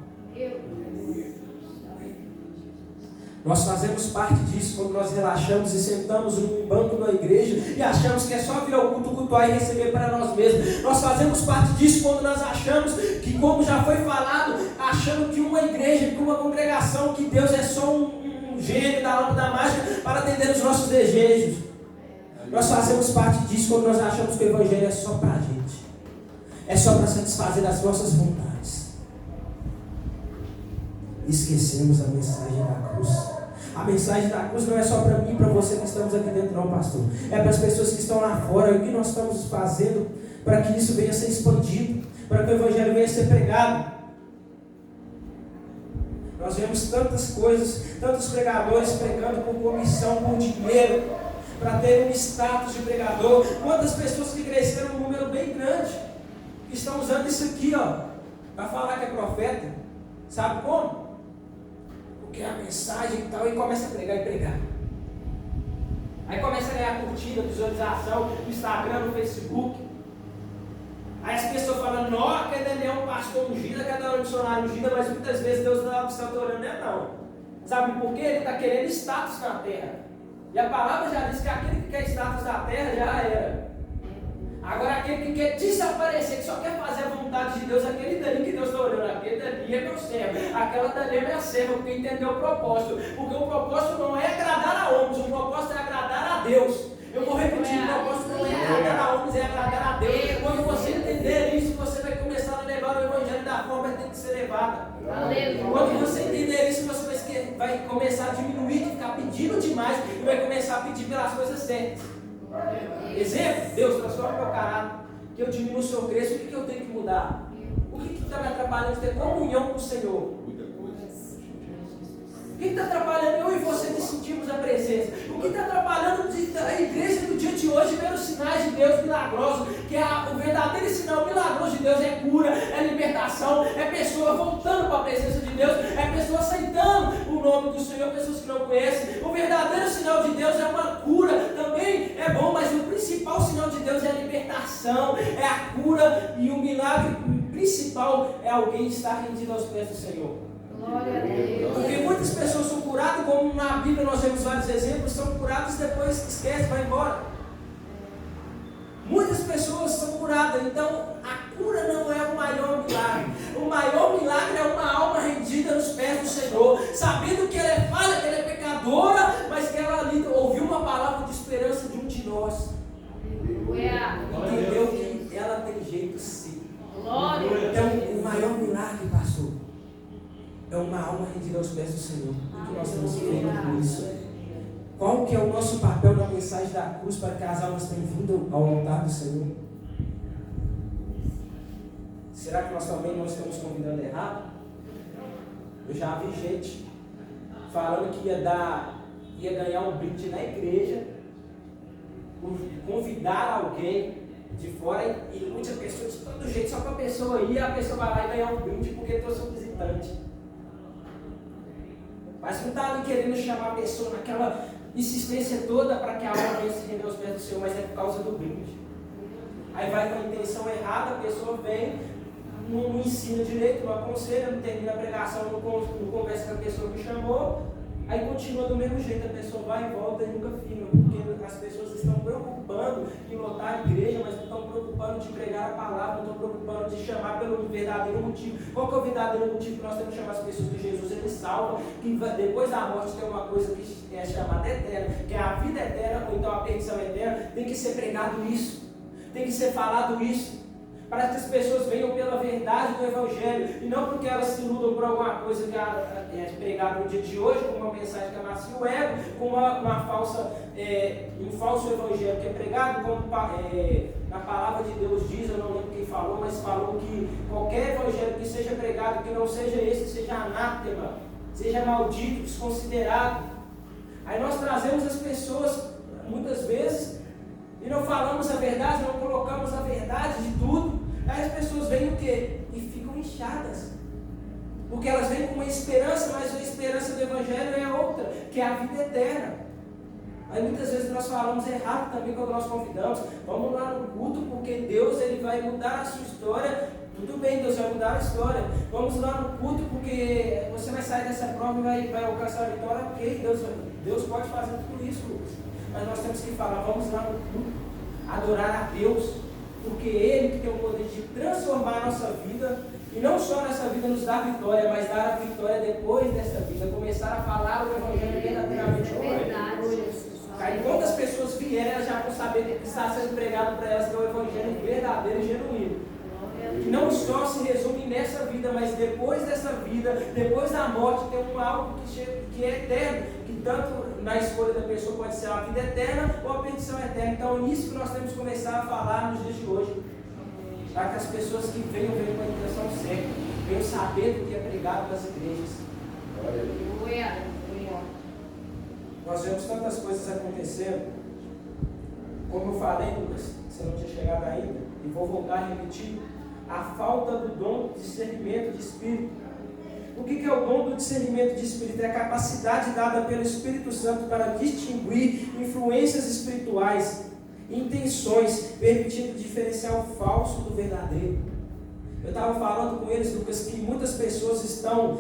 Nós fazemos parte disso quando nós relaxamos e sentamos num banco da igreja e achamos que é só vir ao culto, cultuar e receber para nós mesmos. Nós fazemos parte disso quando nós achamos que, como já foi falado, achando que uma igreja, que uma congregação, que Deus é só um gênio da lâmpada mágica para atender os nossos desejos. Nós fazemos parte disso quando nós achamos que o evangelho é só para a gente, é só para satisfazer as nossas vontades. Esquecemos a mensagem da cruz. A mensagem da cruz não é só para mim e para você que estamos aqui dentro, não, pastor. É para as pessoas que estão lá fora. E o que nós estamos fazendo para que isso venha a ser expandido, para que o evangelho venha a ser pregado. Nós vemos tantas coisas, tantos pregadores pregando por comissão, por dinheiro, para ter um status de pregador. Quantas pessoas que cresceram um número bem grande, que estão usando isso aqui, para falar que é profeta. Sabe como? Porque a mensagem e tal, e começa a pregar e pregar. Aí começa a ganhar curtida, visualização no Instagram, no Facebook. Aí as pessoas falando: não, aquele é um pastor ungido, aquele é um missionário ungido, mas muitas vezes Deus não está orando, não. Sabe por quê? Ele está querendo status na terra. E a palavra já diz que aquele que quer status na terra já era. Agora aquele que quer desaparecer, que só quer fazer a vontade de Deus, aquele dali que Deus está olhando, aquele dali é meu servo, aquela dali é minha serva, porque entendeu o propósito. Porque o propósito não é agradar a homens, o propósito é agradar a Deus. Eu vou repetir: o propósito não é agradar a homens, é agradar a Deus. Quando você entender isso, você vai começar a levar o evangelho da forma que tem que ser levada. Quando você entender isso, você vai começar a diminuir, de ficar pedindo demais, e vai começar a pedir pelas coisas certas. Exemplo: Deus, transforma meu caráter, que eu diminua, o Senhor cresça. O que eu tenho que mudar? O que está me atrapalhando de ter comunhão com o Senhor? O que está atrapalhando eu e você de sentirmos a presença? O que está atrapalhando a igreja do dia de hoje ver os sinais de Deus milagrosos? Que o verdadeiro sinal milagroso de Deus é cura, é libertação, é pessoa voltando para a presença de Deus, é pessoa aceitando o nome do Senhor, pessoas que não conhecem. O verdadeiro sinal de Deus é uma cura, também é bom, mas o principal sinal de Deus é a libertação, é a cura, e o milagre principal é alguém estar rendido aos pés do Senhor. Glória a Deus. Porque muitas pessoas são curadas, como na Bíblia nós vemos vários exemplos, são curadas e depois esquece, vai embora. Muitas pessoas são curadas, então a cura não é o maior milagre. O maior milagre é uma alma rendida nos pés do Senhor, sabendo que ela é falha, que ela é pecadora, mas que ela ali ouviu uma palavra de esperança de um de nós. Entendeu que ela tem jeito sim. Glória. Então o maior milagre, pastor, é uma alma rendida aos pés do Senhor. O que nós estamos feito com isso? Qual que é o nosso papel na mensagem da cruz para que as almas tenham vindo ao altar do Senhor? Será que nós também não estamos convidando errado? Eu já vi gente falando que ia ganhar um brinde na igreja, convidar alguém de fora e muitas pessoas de todo jeito, só para a pessoa ir, a pessoa vai lá e ganhar um brinde porque trouxe um visitante. Mas não está ali querendo chamar a pessoa naquela insistência toda para que a alma venha se render aos pés do Senhor, mas é por causa do brinde. Aí vai com a intenção errada, a pessoa vem, não ensina direito, não aconselha, não termina a pregação, não conversa com a pessoa que chamou, aí continua do mesmo jeito, a pessoa vai e volta e nunca fica, porque as pessoas estão preocupando em lotar a igreja, mas não estão preocupando de pregar a palavra, não estão preocupando de chamar pelo verdadeiro motivo. Qual que é o verdadeiro motivo que nós temos que chamar as pessoas que Jesus ele salva, que depois da morte tem uma coisa que é chamada eterna, que é a vida eterna, ou então a perdição eterna, tem que ser pregado isso, tem que ser falado isso, para que as pessoas venham pela verdade do Evangelho, e não porque elas se iludam por alguma coisa que é pregada no dia de hoje, com uma mensagem que amacia o ego, com um falso Evangelho que é pregado, como na palavra de Deus diz, eu não lembro quem falou, mas falou que qualquer Evangelho que seja pregado, que não seja esse, seja anátema, seja maldito, desconsiderado. Aí nós trazemos as pessoas, muitas vezes, e não falamos a verdade, não colocamos a verdade de tudo. Aí as pessoas veem o quê? E ficam inchadas. Porque elas vêm com uma esperança, mas a esperança do Evangelho é outra, que é a vida eterna. Aí muitas vezes nós falamos errado também quando nós convidamos. Vamos lá no culto, porque Deus ele vai mudar a sua história. Tudo bem, Deus vai mudar a história. Vamos lá no culto, porque você vai sair dessa prova e vai alcançar a vitória. Ok, Deus pode fazer tudo isso, Lucas. Mas nós temos que falar, vamos lá no culto, adorar a Deus, porque Ele que tem o poder de transformar a nossa vida, e não só nessa vida nos dar vitória, mas dar a vitória depois dessa vida, começar a falar o Evangelho verdadeiramente com Ele. Aí quando as pessoas vierem, elas já vão saber que está sendo pregado para elas, que é o Evangelho verdadeiro e genuíno. Que não só se resume nessa vida, mas depois dessa vida, depois da morte, tem algo que é eterno, que tanto na escolha da pessoa pode ser a vida eterna ou a perdição eterna. Então é nisso que nós temos que começar a falar nos dias de hoje, para que as pessoas que venham com a intenção certa, venham saber do que é pregado nas igrejas. Nós vemos tantas coisas acontecendo, como eu falei, Lucas, você não tinha chegado ainda, e vou voltar a repetir, a falta do dom de discernimento de espírito. O que é o dom do discernimento de espírito? É a capacidade dada pelo Espírito Santo para distinguir influências espirituais, intenções, permitindo diferenciar o falso do verdadeiro. Eu estava falando com eles, Lucas, que muitas pessoas estão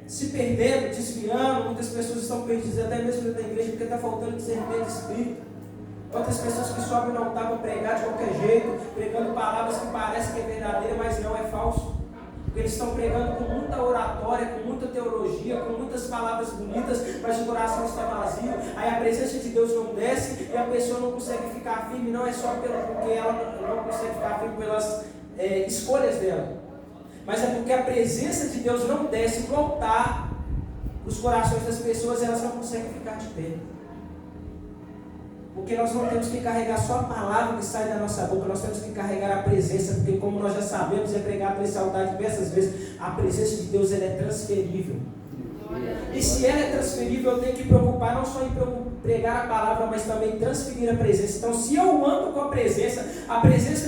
se perdendo, desviando, muitas pessoas estão perdidas até mesmo dentro da igreja porque está faltando discernimento de espírito. Outras pessoas que sobem no altar para pregar de qualquer jeito, pregando palavras que parecem que é verdadeira, mas não, é falso. Porque eles estão pregando com muita oratória, com muita teologia, com muitas palavras bonitas, mas o coração está vazio. Aí a presença de Deus não desce e a pessoa não consegue ficar firme. Não é só porque ela não consegue ficar firme pelas escolhas dela, mas é porque a presença de Deus não desce para o altar, os corações das pessoas, elas não conseguem ficar de pé. Porque nós não temos que carregar só a palavra que sai da nossa boca, nós temos que carregar a presença, porque como nós já sabemos, é pregado nesse altar diversas vezes, a presença de Deus ela é transferível. E se ela é transferível, eu tenho que preocupar não só em pregar a palavra, mas também transferir a presença. Então, se eu ando com a presença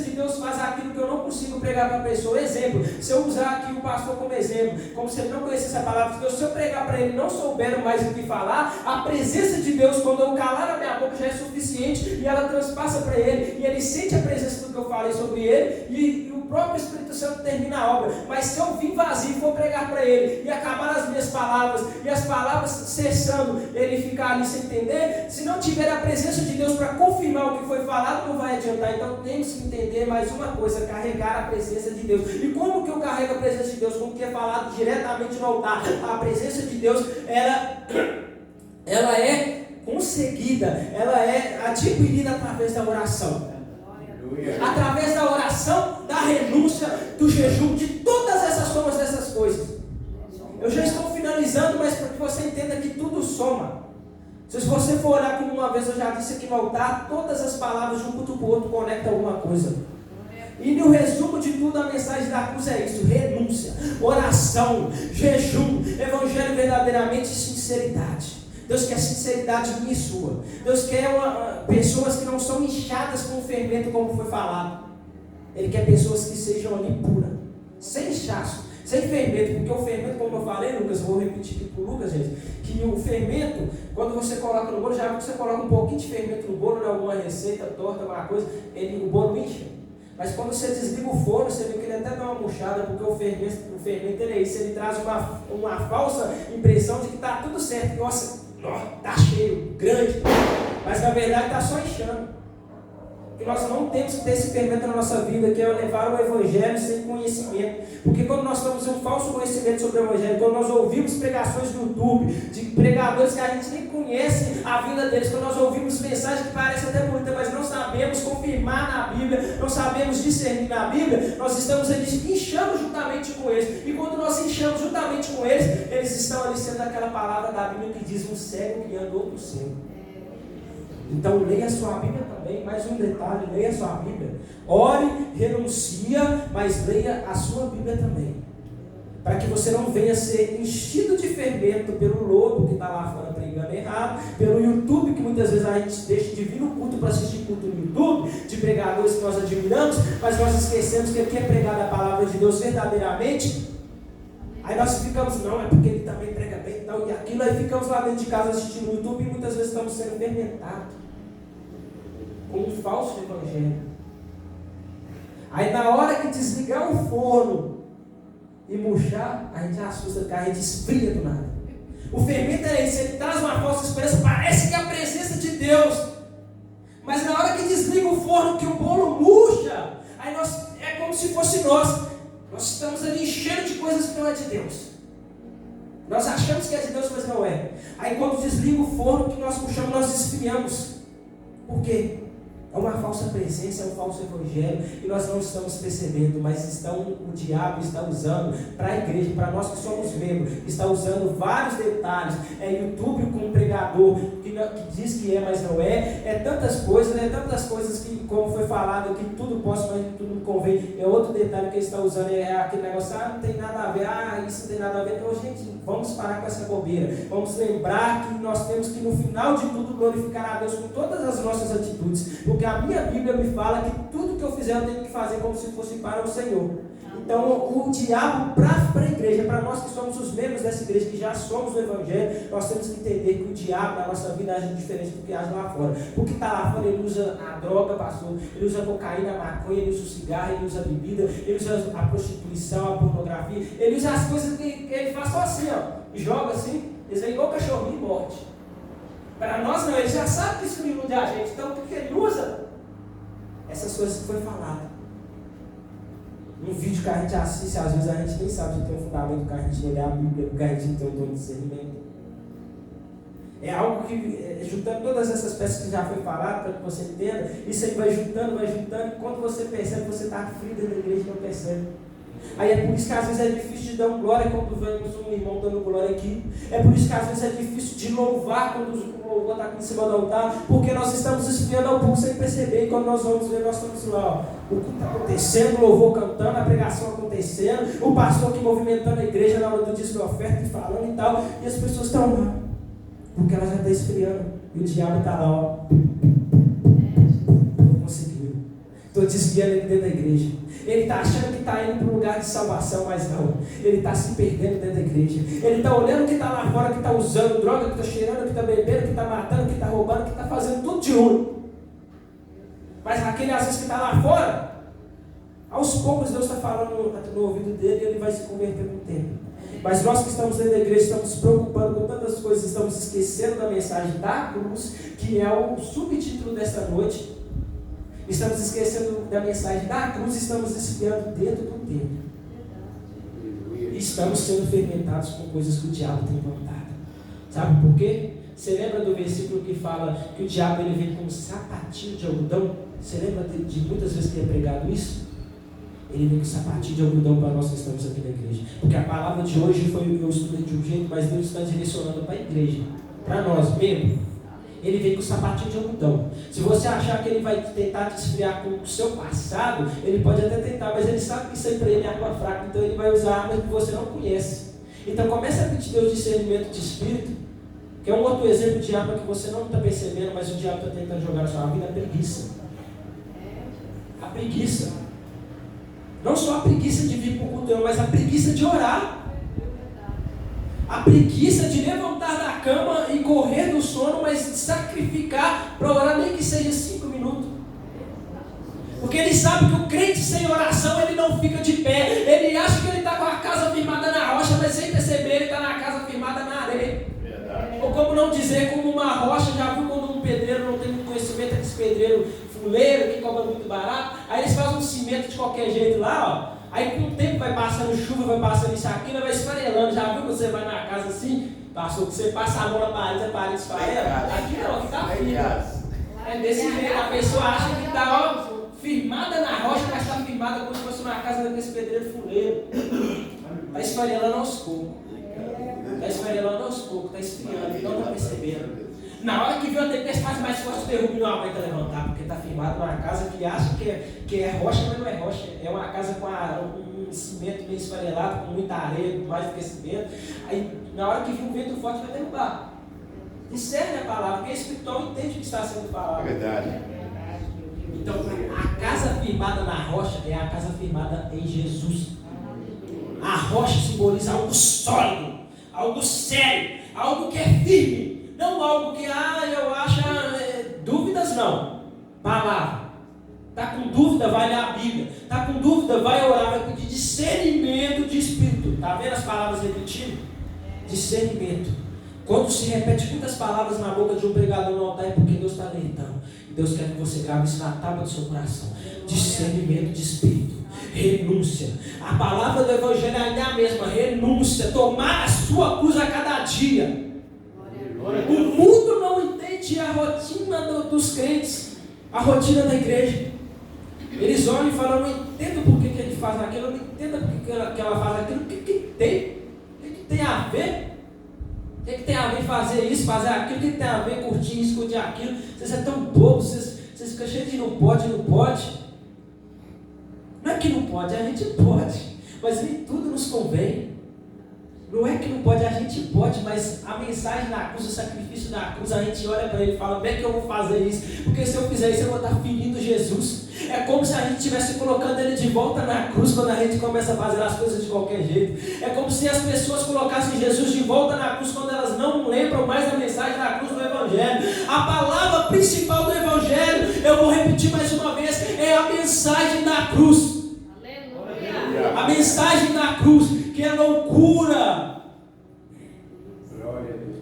de Deus faz aquilo que eu não consigo pregar para a pessoa. Exemplo, se eu usar aqui o pastor como exemplo, como se ele não conhecesse a palavra de Deus, se eu pregar para ele não souber mais o que falar, a presença de Deus, quando eu calar a minha boca, já é suficiente e ela transpassa para ele, e ele sente a presença do que eu falei sobre ele, e o próprio Espírito Santo termina a obra. Mas se eu vir vazio e for pregar para ele, e acabar as minhas palavras, e as palavras cessando, ele ficar ali sem entender, se não tiver a presença de Deus para confirmar o que foi falado, não vai adiantar. Então temos que entender mais uma coisa: carregar a presença de Deus. E como que eu carrego a presença de Deus? Como que é falado diretamente no altar. A presença de Deus, ela é conseguida, ela é adquirida através da oração. Através da oração, da renúncia, do jejum, de todas essas somas dessas coisas. Eu já estou finalizando, mas para que você entenda que tudo soma. Se você for olhar, como uma vez eu já disse aqui no altar, todas as palavras de um culto para o outro conectam alguma coisa. E no resumo de tudo, a mensagem da cruz é isso: renúncia, oração, jejum, evangelho verdadeiramente, sinceridade. Deus quer sinceridade minha e sua. Deus quer pessoas que não são inchadas com o fermento, como foi falado. Ele quer pessoas que sejam ali puras, sem inchaço, sem fermento. Porque o fermento, como eu falei, Lucas, vou repetir aqui para o Lucas, gente, que o fermento, quando você coloca no bolo, já que você coloca um pouquinho de fermento no bolo, em alguma receita, torta, alguma coisa, o bolo incha. Mas quando você desliga o forno, você vê que ele até dá uma murchada, porque o fermento ele é isso, ele traz uma falsa impressão de que está tudo certo. Nossa, está cheio, grande, mas na verdade está só inchando. E nós não temos que ter esse fermento na nossa vida, que é levar o evangelho sem conhecimento. Porque quando nós temos um falso conhecimento sobre o evangelho, quando nós ouvimos pregações no YouTube, de pregadores que a gente nem conhece a vida deles, quando nós ouvimos mensagens que parecem até bonitas, mas não sabemos confirmar na Bíblia, não sabemos discernir na Bíblia, nós estamos ali inchando juntamente com eles. E quando nós inchamos juntamente com eles, eles estão ali sendo aquela palavra da Bíblia que diz: um cego guiando outro cego. Então leia a sua Bíblia também. Mais um detalhe: leia a sua Bíblia. Ore, renuncia, mas leia a sua Bíblia também, para que você não venha ser enchido de fermento pelo lobo que está lá fora pregando errado, pelo YouTube, que muitas vezes a gente deixa de vir no culto para assistir culto no YouTube, de pregadores que nós admiramos, mas nós esquecemos que aqui é pregada a palavra de Deus verdadeiramente. Aí nós ficamos: não, é porque ele também prega bem, então, e aquilo. Aí ficamos lá dentro de casa assistindo o YouTube e muitas vezes estamos sendo fermentados com um falso evangelho. Aí na hora que desligar o forno e murchar, a gente assusta, porque a gente esfria do nada. O fermento é isso, ele traz uma falsa esperança, parece que é a presença de Deus. Mas na hora que desliga o forno, que o bolo murcha, aí é como se fosse nós estamos ali enchendo de coisas que não é de Deus. Nós achamos que é de Deus, mas não é. Aí quando desliga o forno, que nós puxamos, nós esfriamos. Por quê? É uma falsa presença, é um falso evangelho, e nós não estamos percebendo, mas o diabo está usando para a igreja, para nós que somos membros, está usando vários detalhes. É YouTube com um pregador que diz que é, mas não é tantas coisas que, como foi falado, que tudo posso, mas tudo me convém. É outro detalhe que ele está usando, é aquele negócio: não tem nada a ver, isso não tem nada a ver. Então, gente, vamos parar com essa bobeira, vamos lembrar que nós temos que no final de tudo glorificar a Deus com todas as nossas atitudes, porque a minha Bíblia me fala que tudo que eu fizer eu tenho que fazer como se fosse para o Senhor. Então o diabo, para a igreja, para nós que somos os membros dessa igreja, que já somos do Evangelho, nós temos que entender que o diabo na nossa vida age diferente do que age lá fora. Porque está lá fora, ele usa a droga, pastor, ele usa a cocaína, a maconha, ele usa o cigarro, ele usa a bebida, ele usa a prostituição, a pornografia, ele usa as coisas que ele faz só assim, e joga assim, ele é igual cachorrinho e morte. Para nós não, ele já sabe que isso não ilude a gente, então o que ele usa? Essas coisas que foi falado. Um vídeo que a gente assiste, às vezes a gente nem sabe se tem um fundamento, que a gente não lê a Bíblia, que a gente não tem um dom de discernimento. É algo que, juntando todas essas peças que já foi falado, para que você entenda, isso aí vai juntando, e quando você percebe, você está frio dentro da igreja e não percebe. Aí é por isso que às vezes é difícil de dar glória quando vemos um irmão dando glória aqui. É por isso que às vezes é difícil de louvar quando o louvor está aqui em cima do altar, porque nós estamos esfriando um pouco sem perceber. E quando nós vamos ver, nós estamos lá, ó, o culto está acontecendo, o louvor cantando, a pregação acontecendo, o pastor aqui movimentando a igreja na hora do dízimo e oferta e falando e tal, e as pessoas estão lá, porque ela já está esfriando, e o diabo está lá, ó, não conseguiu, estou desviando ele dentro da igreja. Ele está achando que está indo para um lugar de salvação, mas não. Ele está se perdendo dentro da igreja. Ele está olhando que está lá fora, que está usando droga, que está cheirando, que está bebendo, que está matando, que está roubando, que está fazendo tudo de ruim. Mas aquele às vezes que está lá fora, aos poucos Deus está falando no ouvido dele e ele vai se converter com o tempo. Mas nós que estamos dentro da igreja estamos nos preocupando com tantas coisas, estamos esquecendo da mensagem da cruz, que é o subtítulo desta noite. Estamos esquecendo da mensagem da cruz, estamos esfriando dentro do tempo. E estamos sendo fermentados com coisas que o diabo tem plantado. Sabe por quê? Você lembra do versículo que fala que o diabo ele vem com um sapatinho de algodão? Você lembra de muitas vezes que é pregado isso? Ele vem com um sapatinho de algodão para nós que estamos aqui na igreja. Porque a palavra de hoje eu estudei de um jeito, mas Deus está direcionando para a igreja, para nós mesmo. Ele vem com o sapatinho de algodão. Se você achar que ele vai tentar te esfriar com o seu passado, ele pode até tentar, mas ele sabe que isso aí para ele é arma fraca, então ele vai usar armas que você não conhece. Então começa a pedir Deus discernimento de espírito, que é um outro exemplo de arma que você não está percebendo, mas o diabo está tentando jogar na sua vida, a preguiça. A preguiça. Não só a preguiça de vir para o culto, mas a preguiça de orar. A preguiça de levantar da cama e correr do sono, mas sacrificar para orar, nem que seja 5 minutos. Porque ele sabe que o crente sem oração, ele não fica de pé. Ele acha que ele está com a casa firmada na rocha, mas sem perceber, ele está na casa firmada na areia. Verdade. Ou como não dizer, como uma rocha, já viu quando um pedreiro não tem conhecimento, aquele pedreiro fuleiro, que cobra muito barato, aí eles fazem um cimento de qualquer jeito lá, ó. Aí com o tempo vai passando chuva, vai passando isso aqui, vai esfarelando. Já viu que você vai na casa assim, passou que você passa a mão na parede, a parede esfarela? Aqui não, aqui está firme. É desse jeito, a pessoa acha que está firmada na rocha, mas está firmada como se fosse uma casa desse pedreiro fuleiro. Está esfarelando aos poucos. Está esfarelando aos poucos, está esfriando, não está percebendo. Na hora que vê a tempestade mais forte, o derrubo não aguenta levantar, porque está firmado numa casa que acha que é rocha, mas não é rocha. É uma casa com um cimento bem esfarelado, com muita areia, com mais do que cimento. Aí, na hora que vê um vento forte, vai derrubar. Discerne a palavra, quem é espiritual entende o que está sendo falado. Verdade. Então, a casa firmada na rocha é a casa firmada em Jesus. A rocha simboliza algo sólido, algo sério, algo que é firme. Não algo que, eu acho, dúvidas não. Palavra. Está com dúvida, vai ler a Bíblia. Está com dúvida, vai orar, vai pedir discernimento de espírito. Está vendo as palavras repetindo? Discernimento. Quando se repete muitas palavras na boca de um pregador no altar, é porque Deus está alertando. Deus quer que você grave isso na tábua do seu coração. Discernimento de espírito. Renúncia. A palavra do Evangelho é a mesma. Renúncia. Tomar a sua cruz a cada dia. O mundo não entende a rotina dos crentes, a rotina da igreja. Eles olham e falam, eu não entendo por que ele faz aquilo, eu não entendo por que ela faz aquilo, o que tem a ver? O que tem a ver fazer isso, fazer aquilo, o que tem a ver curtir isso, curtir aquilo? Vocês são tão bobos, vocês ficam cheios de não pode. Não é que não pode, a gente pode, mas nem tudo nos convém. Não é que não pode, a gente pode, mas a mensagem da cruz, o sacrifício da cruz, a gente olha para ele e fala, como é que eu vou fazer isso? Porque se eu fizer isso, eu vou estar ferindo Jesus. É como se a gente estivesse colocando ele de volta na cruz quando a gente começa a fazer as coisas de qualquer jeito. É como se as pessoas colocassem Jesus de volta na cruz quando elas não lembram mais da mensagem da cruz do Evangelho. A palavra principal do Evangelho, eu vou repetir mais uma vez, é a mensagem da cruz. Aleluia. A mensagem da cruz, que é loucura.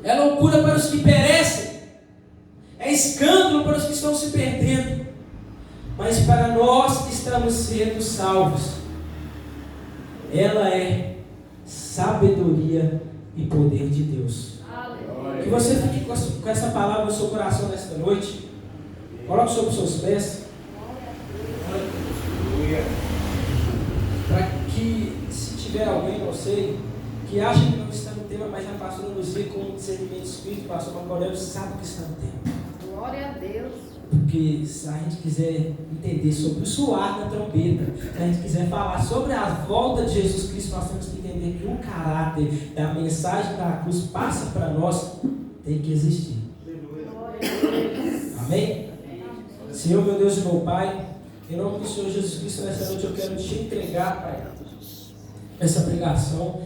É loucura para os que perecem. É escândalo para os que estão se perdendo. Mas para nós que estamos sendo salvos, ela é sabedoria e poder de Deus. Aleluia. Que você fique com essa palavra no seu coração nesta noite. Coloque sobre os seus pés. Para que tiver alguém, não sei, que acha que não está no tema, mas já passou no Luzia com um discernimento de espírito, passou Marco Aurélio, sabe que está no tema. Glória a Deus. Porque se a gente quiser entender sobre o soar da trombeta, se a gente quiser falar sobre a volta de Jesus Cristo, nós temos que entender que o caráter da mensagem da cruz passa para nós, tem que existir. Glória a Deus. Amém? Senhor, meu Deus e meu Pai, em nome do Senhor Jesus Cristo, nessa noite eu quero te entregar, Pai, essa pregação,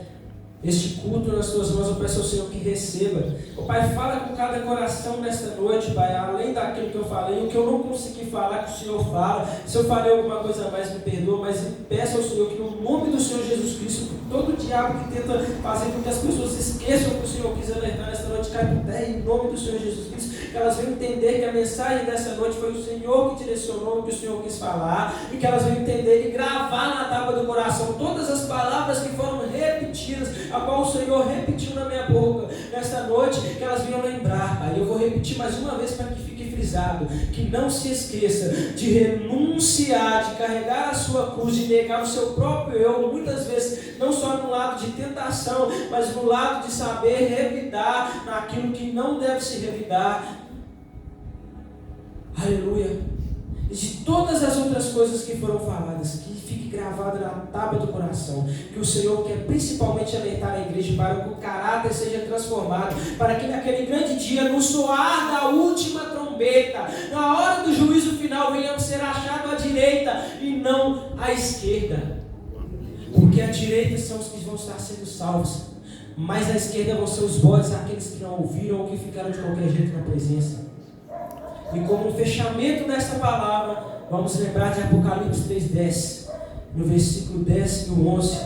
este culto nas tuas mãos. Eu peço ao Senhor que receba. Oh, Pai, fala com cada coração nesta noite, Pai, além daquilo que eu falei, o que eu não consegui falar, que o Senhor fala. Se eu falei alguma coisa a mais, me perdoa, mas peço ao Senhor que no nome do Senhor Jesus Cristo, todo o diabo que tenta fazer com que as pessoas esqueçam que o Senhor quis alertar nesta noite, cai por terra em nome do Senhor Jesus Cristo, que elas venham entender que a mensagem dessa noite foi o Senhor que direcionou o que o Senhor quis falar, e que elas venham entender e gravar na tábua do coração todas as palavras que foram repetidas, a qual o Senhor repetiu na minha boca nesta noite, que elas venham lembrar, Pai. Eu vou repetir mais uma vez para que fique frisado, que não se esqueça de renunciar, de carregar a sua cruz, de negar o seu próprio eu, muitas vezes, não só no lado de tentação, mas no lado de saber revidar naquilo que não deve se revidar. Aleluia. E de todas as outras coisas que foram faladas, que fique gravada na tábua do coração, que o Senhor quer principalmente alertar a igreja para que o caráter seja transformado, para que naquele grande dia, no soar da última trombeta, na hora do juízo final, venhamos ser achados à direita e não à esquerda, porque à direita são os que vão estar sendo salvos, mas à esquerda vão ser os bodes, aqueles que não ouviram ou que ficaram de qualquer jeito na presença. E como um fechamento desta palavra, vamos lembrar de Apocalipse 3:10, no versículo 10 e 11.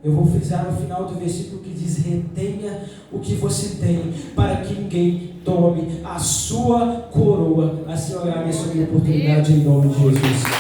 Eu vou frisar no final do versículo que diz: retenha o que você tem, para que ninguém tome a sua coroa. Assim eu agradeço a minha oportunidade em nome de Jesus.